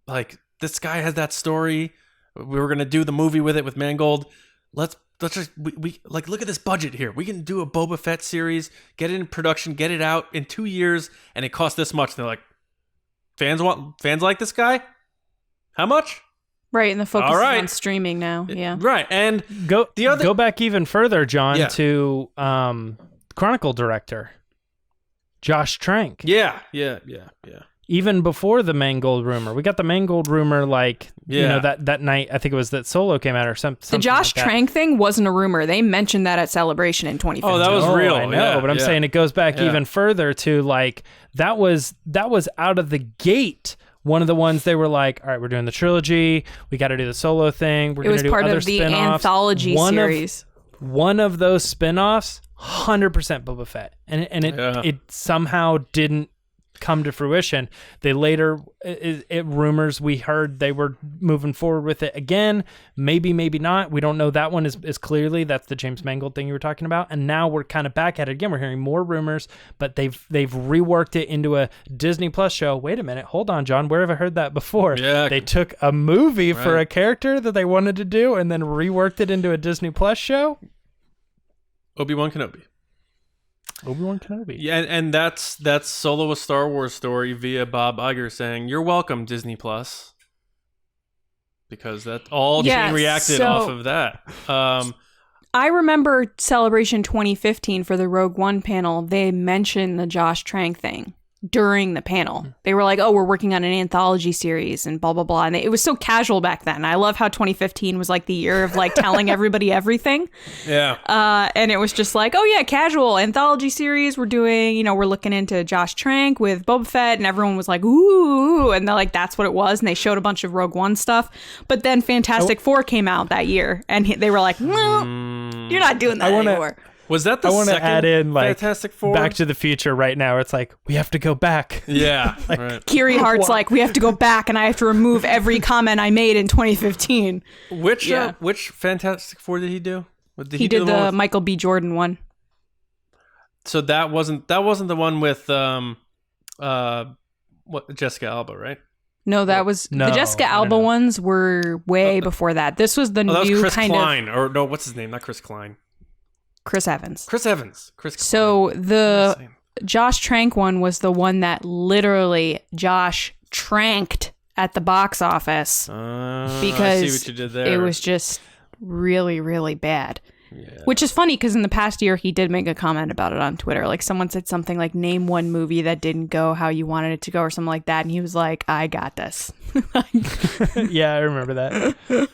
Like, this guy has that story. We were going to do the movie with it with Mangold. Let's just we look at this budget here. We can do a Boba Fett series, get it in production, get it out in 2 years, and it costs this much. And they're like, fans like this guy? How much?
Right, and the focus is on streaming now. Yeah.
Right. And
go back even further, John, to Chronicle director Josh Trank.
Yeah.
Even before the Mangold rumor. We got the Mangold rumor that night. I think it was that Solo came out or something.
The Josh Trank thing wasn't a rumor. They mentioned that at Celebration in 2015.
Oh, that was real.
I know, but I'm saying it goes back even further to like that was out of the gate. One of the ones they were like, all right, we're doing the trilogy. We got to do the Solo thing. We're going to do other spin-offs. It was part of the
anthology series.
One of those spin-offs, 100% Boba Fett. And it somehow didn't come to fruition. They later, rumors we heard they were moving forward with it again. Maybe not. We don't know. That one is clearly, that's the James Mangold thing you were talking about. And now we're kind of back at it again. We're hearing more rumors, but they've reworked it into a Disney Plus show. Wait a minute. Hold on, John. Where have I heard that before?
Yeah.
They took a movie for a character that they wanted to do and then reworked it into a Disney Plus show.
Obi-Wan Kenobi. Yeah, and that's Solo a Star Wars story via Bob Iger saying, "You're welcome, Disney Plus," because that all chain reacted off of that.
I remember Celebration 2015 for the Rogue One panel. They mentioned the Josh Trank thing during the panel. They were like, "Oh, we're working on an anthology series and blah blah blah," and it was so casual back then. I love how 2015 was like the year of like telling everybody everything.
Yeah.
And it was just like, "Oh yeah, casual anthology series. We're doing, we're looking into Josh Trank with Boba Fett," and everyone was like, "Ooh," and they're like, "That's what it was." And they showed a bunch of Rogue One stuff, but then Fantastic Four came out that year, and they were like, "No, you're not doing that anymore."
Was that the
I want to add in like
Fantastic Four?
Back to the Future right now. It's like, we have to go back.
Yeah.
Like,
Kiri Hart's like, "We have to go back and I have to remove every comment I made in 2015.
Which Fantastic Four did he do?
He did the Michael B. Jordan one.
So that wasn't the one with Jessica Alba, right?
No, that was the Jessica Alba ones were way before that. This was the
that
new
was Chris
kind
Klein, or no, what's his name? Not Chris Klein.
Chris Evans.
Chris Evans. Chris Klein.
So the Josh Trank one was the one that literally Josh tranked at the box office because
I see what you did there.
It was just really, really bad.
Yeah.
Which is funny because in the past year he did make a comment about it on Twitter. Like someone said something like, "Name one movie that didn't go how you wanted it to go," or something like that, and he was like, "I got this."
Yeah, I remember that.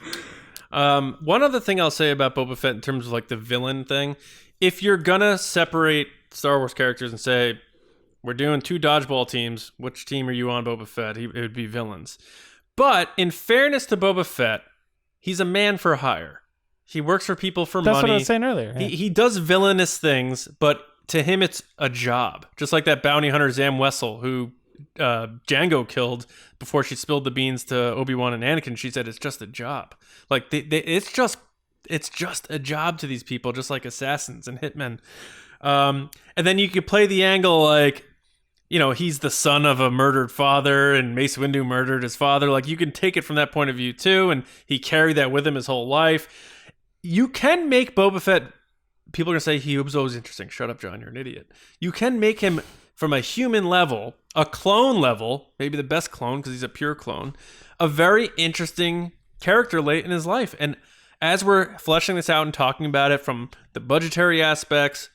One other thing I'll say about Boba Fett in terms of like the villain thing, if you're gonna separate Star Wars characters and say we're doing two dodgeball teams, which team are you on, Boba Fett? It would be villains. But in fairness to Boba Fett, he's a man for hire. He works for people for money.
That's what I was saying earlier. Yeah.
He does villainous things, but to him it's a job. Just like that bounty hunter Zam Wessel, who Django killed before she spilled the beans to Obi-Wan and Anakin. She said it's just a job. Like it's just a job to these people, just like assassins and hitmen. And then you could play the angle like, he's the son of a murdered father and Mace Windu murdered his father. Like you can take it from that point of view too, and he carried that with him his whole life. You can make Boba Fett, people are going to say he was always interesting. Shut up, John, you're an idiot. You can make him from a human level, a clone level, maybe the best clone because he's a pure clone, a very interesting character late in his life. And as we're fleshing this out and talking about it from the budgetary aspects,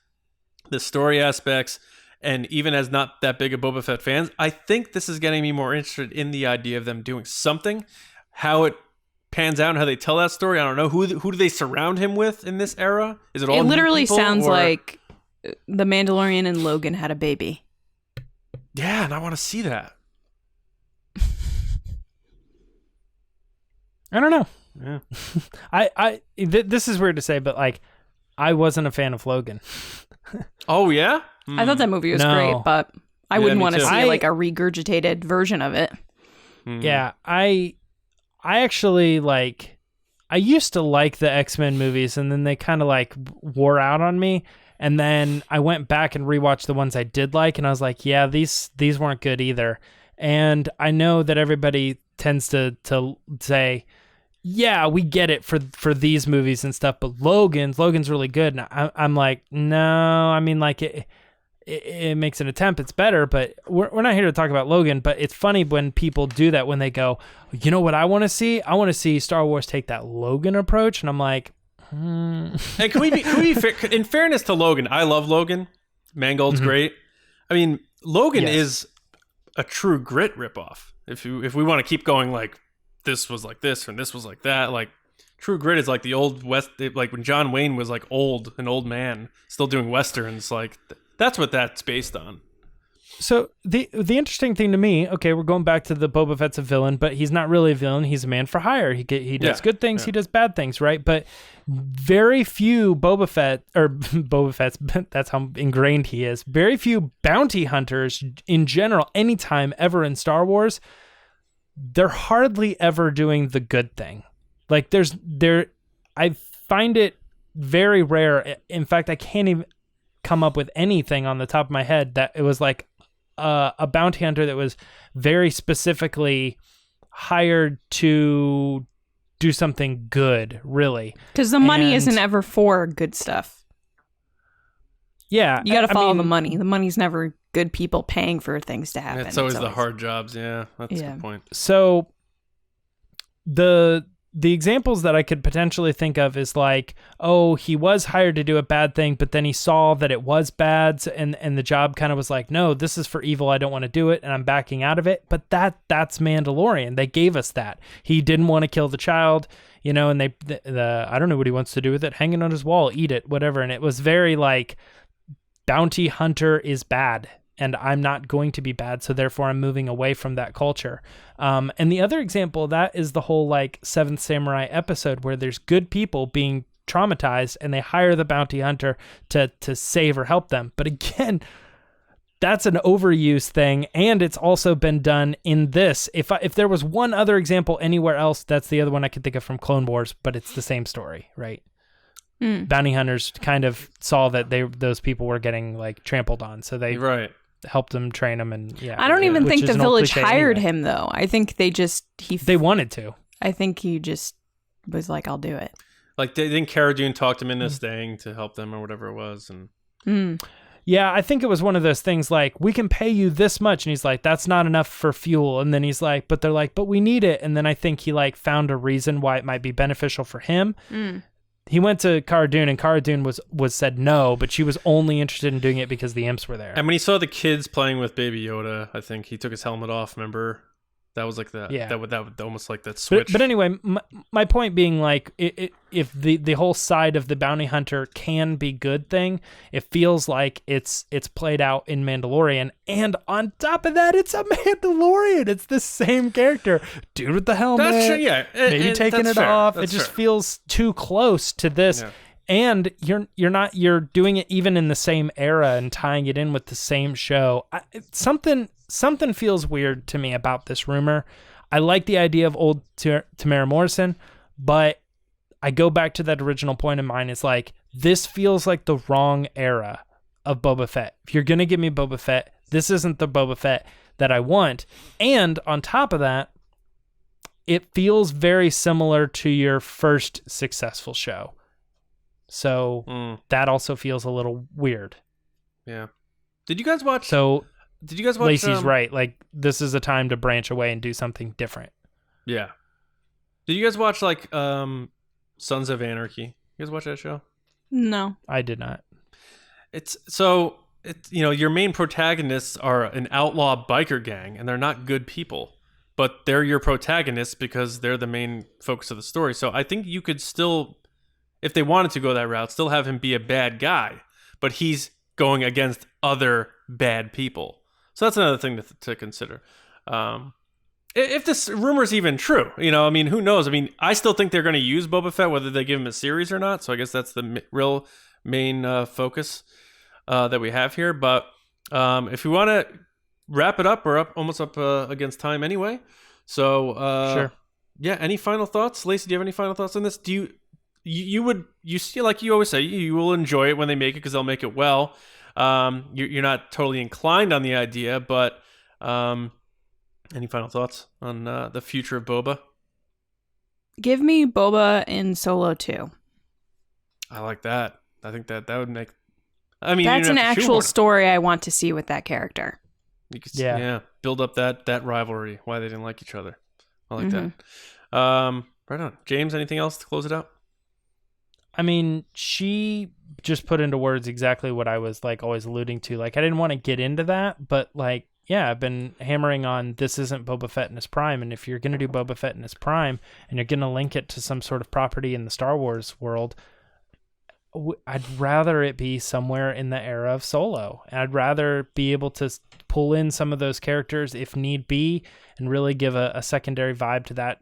the story aspects, and even as not that big of Boba Fett fans, I think this is getting me more interested in the idea of them doing something. How it pans out and how they tell that story, I don't know. Who do they surround him with in this era? Is it all?
It literally
new people,
sounds
or?
like the Mandalorian and Logan had a baby.
Yeah, and I want to see that.
I don't know.
Yeah.
This is weird to say, but like, I wasn't a fan of Logan.
Oh yeah,
I thought that movie was
No.
great, but I wouldn't
me
want to
too.
see like a regurgitated version of it.
Yeah, I actually like. I used to like the X-Men movies, and then they kind of like wore out on me. And then I went back and rewatched the ones I did like, and I was like, yeah, these weren't good either. And I know that everybody tends to say, yeah, we get it for these movies and stuff, but Logan's really good. And I'm like, no, I mean, like it makes an attempt. It's better, but we're not here to talk about Logan. But it's funny when people do that, when they go, you know what I want to see? I want to see Star Wars take that Logan approach. And I'm like,
And can we be fair? In fairness to Logan, I love Logan. Mangold's great. I mean, Logan is a True Grit ripoff. If we want to keep going, like this was like this and this was like that, like True Grit is like the old West, like when John Wayne was like an old man still doing westerns. Like that's what that's based on.
So the interesting thing to me, okay, we're going back to the Boba Fett's a villain, but he's not really a villain. He's a man for hire. He does good things. He does bad things, right? But very few Boba Fett's, that's how ingrained he is. Very few bounty hunters in general, anytime ever in Star Wars, they're hardly ever doing the good thing. Like I find it very rare. In fact, I can't even come up with anything on the top of my head that it was like a bounty hunter that was very specifically hired to do something good, really.
Because the money isn't ever for good stuff.
Yeah.
You got to follow the money. The money's never good people paying for things to happen.
It's always the hard jobs. Yeah, that's a good point.
So the examples that I could potentially think of is like, oh, he was hired to do a bad thing, but then he saw that it was bad, and the job kind of was like, no, this is for evil. I don't want to do it, and I'm backing out of it. But that's Mandalorian. They gave us that. He didn't want to kill the child, and I don't know what he wants to do with it, hanging on his wall, eat it, whatever. And it was very like, bounty hunter is bad, and I'm not going to be bad, so therefore I'm moving away from that culture. And the other example of that is the whole like Seventh Samurai episode where there's good people being traumatized and they hire the bounty hunter to save or help them. But again, that's an overuse thing, and it's also been done in this. If there was one other example anywhere else, that's the other one I could think of from Clone Wars, but it's the same story, right? Bounty hunters kind of saw that those people were getting like trampled on, so they helped them, train them, and
I don't even think the village hired him though. I think they
wanted to.
I think he just was like, I'll do it.
Like they think Cara Dune talked him into staying to help them or whatever it was, and
yeah, I think it was one of those things like, we can pay you this much, and he's like, that's not enough for fuel, and then he's like, but they're like, but we need it, and then I think he like found a reason why it might be beneficial for him. He went to Cara Dune, and Cara Dune was said no, but she was only interested in doing it because the imps were there.
And when he saw the kids playing with Baby Yoda, I think he took his helmet off. Remember, that was like that. Yeah, that would almost like that switch.
But anyway, my point being like, if the whole side of the bounty hunter can be good thing, it feels like it's played out in Mandalorian, and on top of that, it's a Mandalorian. It's the same character, dude with the helmet.
That's true, yeah.
Maybe taking it off. It just feels too close to this. Yeah. And you're doing it even in the same era and tying it in with the same show. Something feels weird to me about this rumor. I like the idea of old Tamara Morrison, but I go back to that original point of mine. It's like, this feels like the wrong era of Boba Fett. If you're going to give me Boba Fett, this isn't the Boba Fett that I want. And on top of that, it feels very similar to your first successful show. So that also feels a little weird.
Yeah. Did you guys watch?
Lacey's right. Like, this is a time to branch away and do something different. Yeah.
Did you guys watch like Sons of Anarchy? You guys watch that show?
No,
I did not.
It's your main protagonists are an outlaw biker gang, and they're not good people, but they're your protagonists because they're the main focus of the story. So I think you could still, if they wanted to go that route, still have him be a bad guy, but he's going against other bad people. So that's another thing to consider. If this rumor is even true, who knows? I still think they're going to use Boba Fett, whether they give him a series or not. So I guess that's the real main focus that we have here. But if we want to wrap it up, we're almost up against time anyway. So
sure.
Yeah. Any final thoughts, Lacey? Do you have any final thoughts on this? Do you see, like you always say, you will enjoy it when they make it because they'll make it well. You're not totally inclined on the idea, but any final thoughts on the future of Boba?
Give me Boba in Solo 2.
I like that. I think that would make...
that's an actual story I want to see with that character.
You could build up that rivalry, why they didn't like each other. I like that. Right on. James, anything else to close it out?
She just put into words exactly what I was like always alluding to. Like, I didn't want to get into that, but like, yeah, I've been hammering on this isn't Boba Fett in his prime. And if you're going to do Boba Fett in his prime and you're going to link it to some sort of property in the Star Wars world, I'd rather it be somewhere in the era of Solo. And I'd rather be able to pull in some of those characters if need be and really give a secondary vibe to that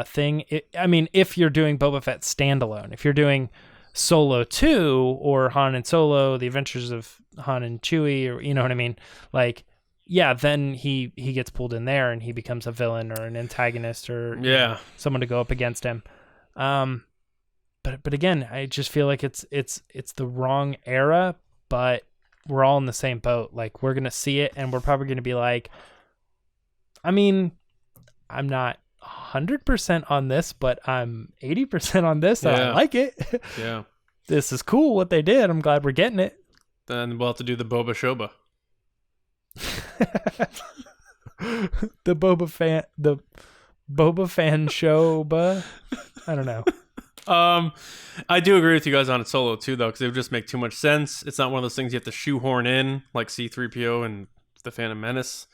thing. If you're doing Boba Fett standalone, if you're doing Solo 2 or Han and Solo, The Adventures of Han and Chewie, or you know what I mean? Like, yeah, then he gets pulled in there and he becomes a villain or an antagonist or someone to go up against him. But again, I just feel like it's the wrong era, but we're all in the same boat. Like, we're going to see it and we're probably going to be like, I'm not 100% on this, but I'm 80% on this. And I like it.
Yeah.
This is cool what they did. I'm glad we're getting it.
Then we'll have to do the Boba Shoba.
the Boba Fan Shoba. I don't know.
I do agree with you guys on Solo too, though, because it would just make too much sense. It's not one of those things you have to shoehorn in like C-3PO and the Phantom Menace.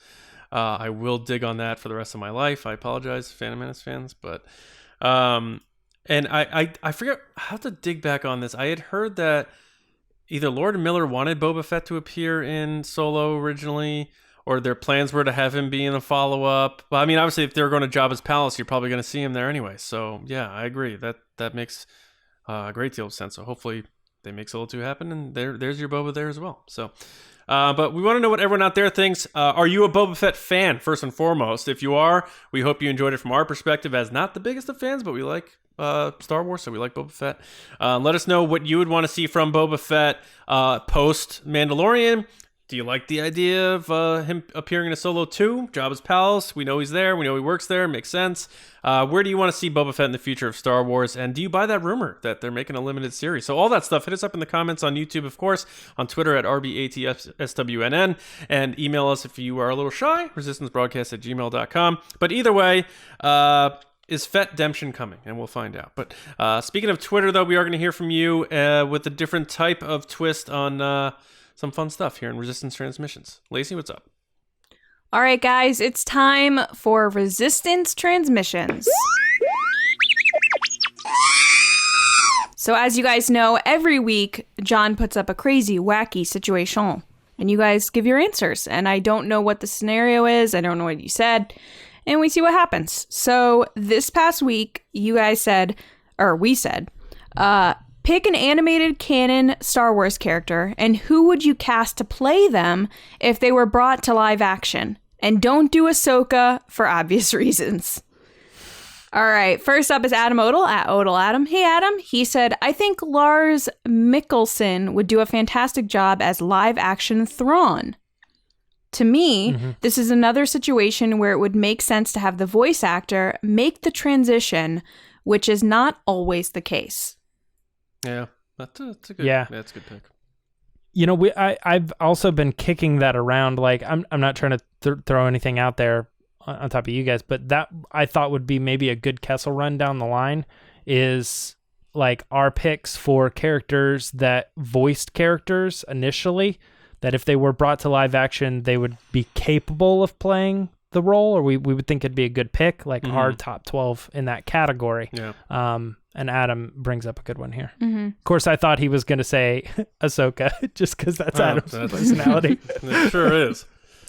I will dig on that for the rest of my life. I apologize, Phantom Menace fans, but and I forget how to dig back on this. I had heard that either Lord and Miller wanted Boba Fett to appear in Solo originally, or their plans were to have him be in a follow-up. But I mean, obviously, if they're going to Jabba's palace, you're probably going to see him there anyway. So yeah, I agree. That makes a great deal of sense. So hopefully they make Solo 2 happen, and there's your Boba there as well. So, but we want to know what everyone out there thinks. Are you a Boba Fett fan, first and foremost? If you are, we hope you enjoyed it from our perspective as not the biggest of fans, but we like Star Wars, so we like Boba Fett. Let us know what you would want to see from Boba Fett post Mandalorian. Do you like the idea of him appearing in a Solo 2? Jabba's palace. We know he's there. We know he works there. Makes sense. Where do you want to see Boba Fett in the future of Star Wars? And do you buy that rumor that they're making a limited series? So all that stuff, hit us up in the comments on YouTube, of course, on Twitter at RBATSWNN, and email us if you are a little shy, resistancebroadcast@gmail.com. But either way, is Fett-demption coming? And we'll find out. But speaking of Twitter, though, we are going to hear from you with a different type of twist on some fun stuff here in Resistance Transmissions. Lacey, what's up?
All right, guys, it's time for Resistance Transmissions. So as you guys know, every week, John puts up a crazy, wacky situation, and you guys give your answers. And I don't know what the scenario is. I don't know what you said. And we see what happens. So this past week, you guys said, or we said, pick an animated canon Star Wars character, and who would you cast to play them if they were brought to live action? And don't do Ahsoka for obvious reasons. All right, first up is Adam Odell at Odell Adam. Hey, Adam. He said, I think Lars Mikkelsen would do a fantastic job as live action Thrawn. To me, this is another situation where it would make sense to have the voice actor make the transition, which is not always the case.
Yeah, that's a good. That's a good pick.
You know, I've also been kicking that around. Like, I'm not trying to throw anything out there on top of you guys, but that I thought would be maybe a good Kessel run down the line is like our picks for characters that voiced characters initially, that if they were brought to live action, they would be capable of playing the role, or we would think it'd be a good pick, like our top 12 in that category.
Yeah.
And Adam brings up a good one here. Of course, I thought he was going to say Ahsoka, just because that's Adam's personality.
It sure is.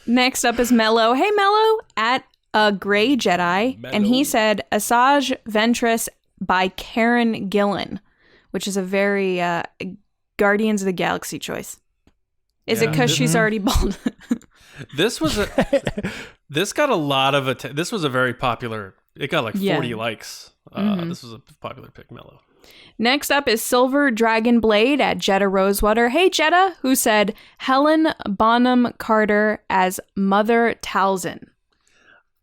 Next up is Mello. Hey, Mello, at a Gray Jedi.
Mello.
And he said Asajj Ventress by Karen Gillan, which is a very Guardians of the Galaxy choice. Is it because she's already bald?
This got a lot of this was a very popular. It got like 40 likes. This was a popular pick, Mello.
Next up is Silver Dragon Blade at Jetta Rosewater. Hey, Jetta, who said Helen Bonham Carter as Mother Talzin.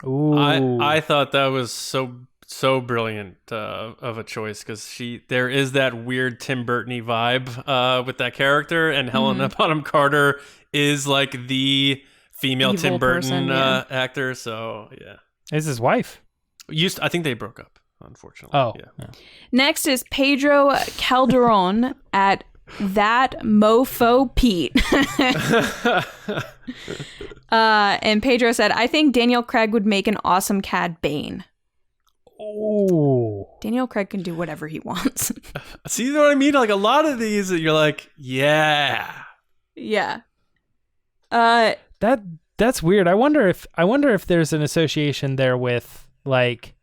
Ooh.
I thought that was so brilliant of a choice, because there is that weird Tim Burton-y vibe with that character, and Helena Bonham Carter is like the female
Evil
Tim Burton
person,
actor. So yeah,
Is his wife?
I think they broke up, unfortunately.
Oh,
yeah.
Next is Pedro Calderon at That Mofo Pete. And Pedro said, I think Daniel Craig would make an awesome Cad Bane.
Oh.
Daniel Craig can do whatever he wants.
See what I mean? Like a lot of these, you're like, yeah.
Yeah.
That's weird. I wonder if there's an association there with, like,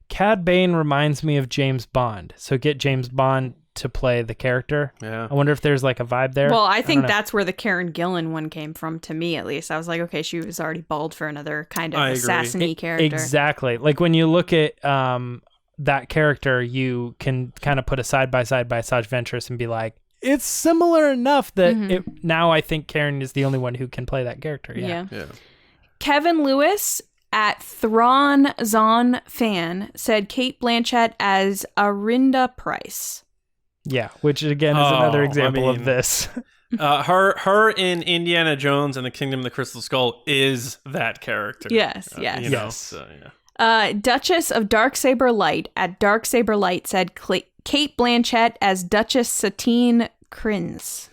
Cad Bane reminds me of James Bond. So get James Bond to play the character.
Yeah.
I wonder if there's like a vibe there.
Well, I think that's where the Karen Gillan one came from, to me at least. I was like, okay, she was already bald for another kind of assassin-y character.
Exactly. Like when you look at that character, you can kind of put a side by side by Saj Ventress and be like, it's similar enough that now I think Karen is the only one who can play that character. Yeah.
Kevin Lewis at Thrawn Zon Fan said Kate Blanchett as Arinda Price.
Yeah, which again is another example of this.
Her in Indiana Jones and the Kingdom of the Crystal Skull is that character.
Yes.
So, yeah.
Duchess of Darksaber Light at Darksaber Light said Kate Blanchett as Duchess Satine Kryns.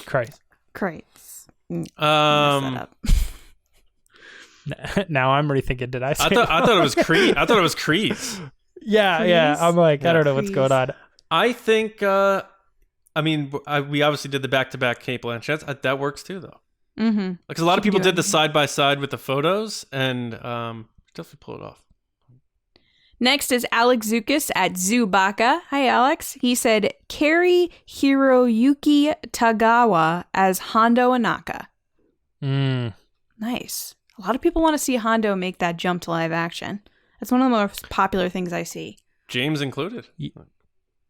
Christ. Now I'm rethinking. Did I say?
I thought it was Creed. I thought it was Kreese.
Yeah. I'm like, I don't know what's going on.
I think. We obviously did the back-to-back Kate Blanchett. That works too, though.
Mm-hmm.
Because a lot of people did the side-by-side with the photos, and definitely pull it off.
Next is Alex Zukis at Zubaka. Hi, Alex. He said Kari Hiroyuki Tagawa as Hondo Anaka. Nice. A lot of people want to see Hondo make that jump to live action. That's one of the most popular things I see.
James included.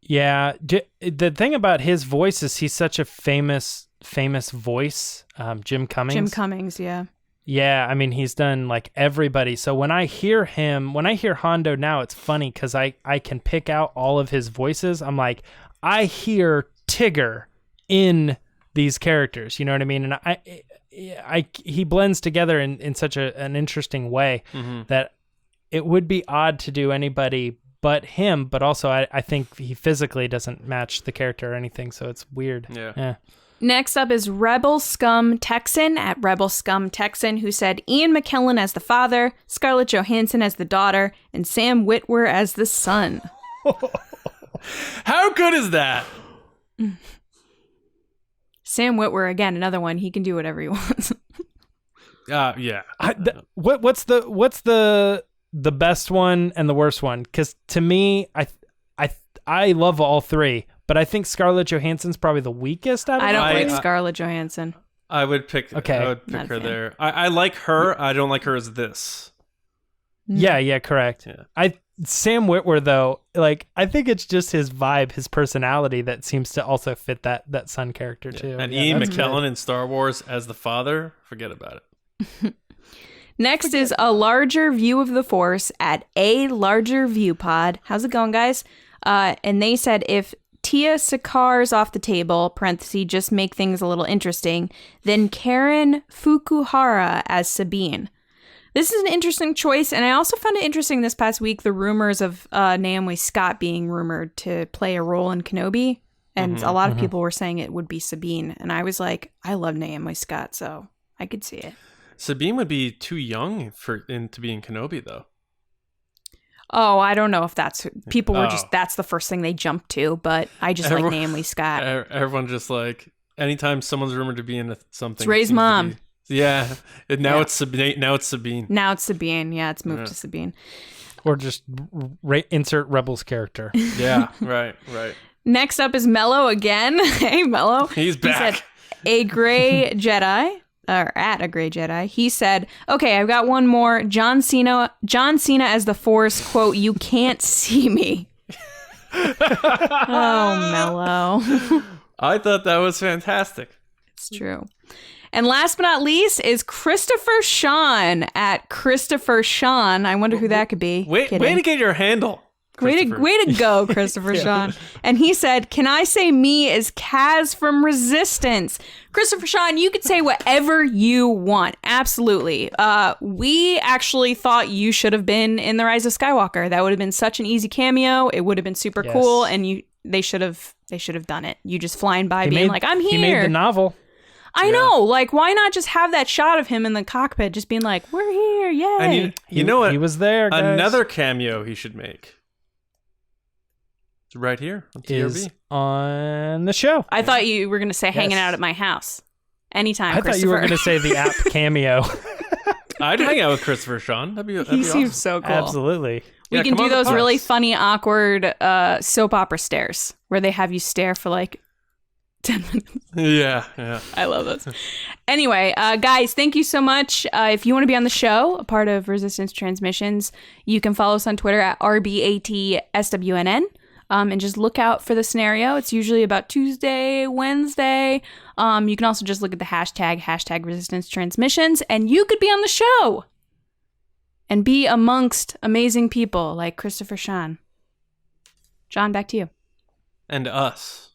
Yeah. The thing about his voice is he's such a famous voice. Jim Cummings.
Yeah.
Yeah, I mean, he's done like everybody. So when I hear Hondo now, it's funny because I can pick out all of his voices. I'm like, I hear Tigger in these characters. You know what I mean? And he blends together in such an interesting way that it would be odd to do anybody but him. But also, I think he physically doesn't match the character or anything. So it's weird. Yeah.
Next up is Rebel Scum Texan at Rebel Scum Texan, who said Ian McKellen as the father, Scarlett Johansson as the daughter, and Sam Witwer as the son.
How good is that?
Sam Witwer, again, another one. He can do whatever he wants.
Yeah.
What's the best one and the worst one? Because to me, I love all three. But I think Scarlett Johansson's probably the weakest out of
I don't
them.
like Scarlett Johansson.
I would pick her there. I like her. I don't like her as this.
Yeah, correct.
Yeah.
Sam Witwer, though, like, I think it's just his vibe, his personality that seems to also fit that son character, too.
And Ian McKellen in Star Wars as the father, forget about it.
Next is A Larger View of the Force at A Larger View Pod. How's it going, guys? And they said if Tia Sakar's off the table, parenthesis, just make things a little interesting, then Karen Fukuhara as Sabine. This is an interesting choice, and I also found it interesting this past week, the rumors of Naomi Scott being rumored to play a role in Kenobi, and a lot of people were saying it would be Sabine, and I was like, I love Naomi Scott, so I could see it.
Sabine would be too young to be in Kenobi, though.
Oh, I don't know if that's... People were just... That's the first thing they jumped to, but I just like Naomi Scott.
Everyone just like... Anytime someone's rumored to be in something...
It's Ray's mom.
Yeah. It's Sabine. Now it's Sabine. Yeah, it's moved to Sabine.
Or just insert Rebels character.
Yeah, right.
Next up is Mello again. Hey, Mello.
He's back.
He said, a gray Jedi... or at a gray Jedi, he said, okay, I've got one more. John Cena as the Force, quote, you can't see me. Oh, Mello.
I thought that was fantastic.
It's true. And last but not least is Christopher Sean at Christopher Sean. I wonder who that could be.
Way to get your handle.
Way to go, Christopher Sean. And he said, can I say me as Kaz from Resistance? Christopher Sean, you could say whatever you want. Absolutely. We actually thought you should have been in The Rise of Skywalker. That would have been such an easy cameo. It would have been super cool. And they should have done it. You just flying by being like, I'm here.
He made the novel.
I know. Like, why not just have that shot of him in the cockpit just being like, we're here, yay.
And you know what?
He was there, guys.
Another cameo he should make. It's right here on TRB.
Is on the show.
I thought you were going to say hanging out at my house. Anytime,
I
Christopher.
thought you were going to say the app cameo.
I'd hang out with Christopher Sean. That'd be
He seems
awesome.
so cool.
Absolutely.
We
Yeah,
can
come on
do
the
those really
pods.
funny, awkward soap opera stares where they have you stare for like 10 minutes.
Yeah.
I love those. Anyway, guys, thank you so much. If you want to be on the show, a part of Resistance Transmissions, you can follow us on Twitter at RBATSWNN. And just look out for the scenario. It's usually about Tuesday, Wednesday. You can also just look at the hashtag Resistance Transmissions, and you could be on the show and be amongst amazing people like Christopher Sean. John, back to you.
And us.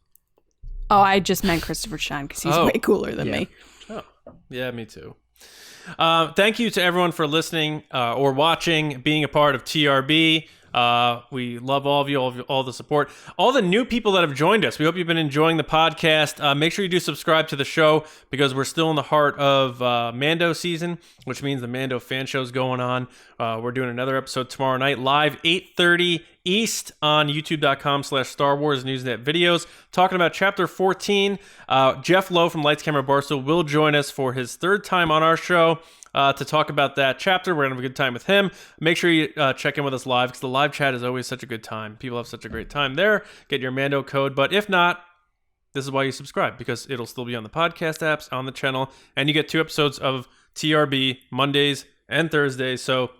Oh, I just meant Christopher Sean because he's way cooler than me.
Oh, yeah, me too. Thank you to everyone for listening or watching, being a part of TRB. We love all of you, all the support, all the new people that have joined us. We hope you've been enjoying the podcast. Make sure you do subscribe to the show because we're still in the heart of Mando season, which means the Mando fan show's going on. We're doing another episode tomorrow night, live 8:30 East on youtube.com/Star Wars Newsnet videos, talking about Chapter 14. Jeff Lowe from Lights Camera Barstool will join us for his third time on our show. To talk about that chapter. We're going to have a good time with him. Make sure you check in with us live because the live chat is always such a good time. People have such a great time there. Get your Mando code. But if not, this is why you subscribe because it'll still be on the podcast apps, on the channel, and you get 2 episodes of TRB Mondays and Thursdays. So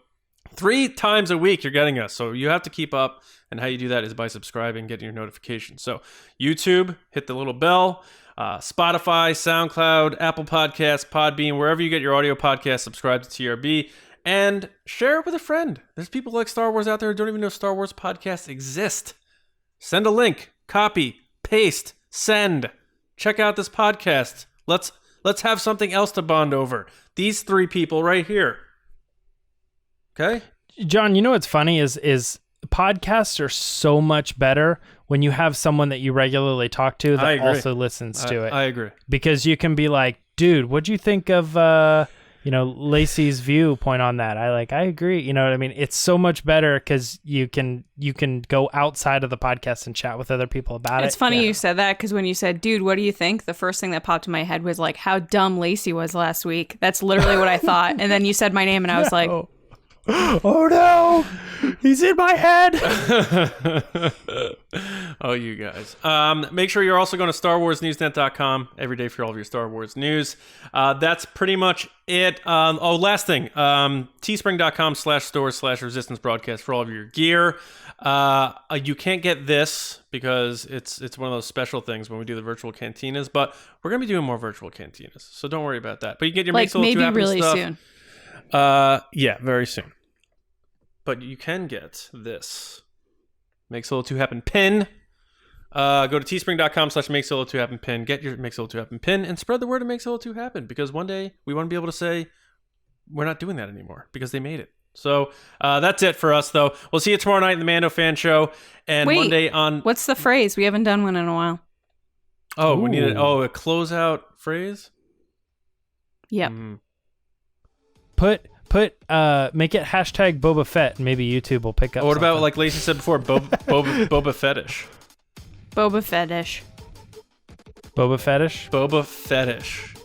3 times a week you're getting us. So you have to keep up. And how you do that is by subscribing, getting your notifications. So YouTube, hit the little bell. Spotify, SoundCloud, Apple Podcasts, Podbean, wherever you get your audio podcasts, subscribe to TRB and share it with a friend. There's people like Star Wars out there who don't even know Star Wars podcasts exist. Send a link, copy, paste, send. Check out this podcast. Let's have something else to bond over. These 3 people right here. Okay?
John, you know what's funny is podcasts are so much better when you have someone that you regularly talk to that also listens to it.
I agree.
Because you can be like, dude, what'd you think of Lacey's viewpoint on that? I agree. You know what I mean? It's so much better because you can go outside of the podcast and chat with other people about it.
It's funny you said that because when you said, dude, what do you think? The first thing that popped in my head was like how dumb Lacey was last week. That's literally what I thought. And then you said my name and I was like,
oh no, he's in my head.
Oh, you guys. Make sure you're also going to StarWarsNewsNet.com every day for all of your Star Wars news. That's pretty much it. Last thing. Teespring.com/store/resistance broadcast for all of your gear. You can't get this because it's one of those special things when we do the virtual cantinas, but we're going to be doing more virtual cantinas. So don't worry about that. But you get your
like maybe really
stuff.
soon.
Yeah, very soon. But you can get this Makes Solo 2 Happen pin. Go to teespring.com/Make Solo 2 Happen pin. Get your Make Solo 2 Happen pin and spread the word to Make Solo 2 Happen because one day we want to be able to say we're not doing that anymore because they made it. So that's it for us, though. We'll see you tomorrow night in the Mando Fan Show and Monday on.
What's the phrase? We haven't done one in a while.
Oh, we need a closeout phrase.
Yep.
Make it hashtag Boba Fett and maybe YouTube will pick up.
What
something.
about, like Lacey said before, Boba Fetish?
Boba Fetish.
Boba Fetish?
Boba Fetish.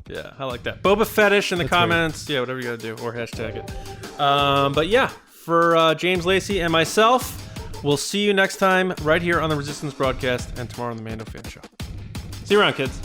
Yeah, I like that. Boba Fetish in the comments. Weird. Yeah, whatever you gotta do, or hashtag it. But yeah, for James Lacey and myself, we'll see you next time right here on the Resistance broadcast and tomorrow on the Mando Fan Show. See you around, kids.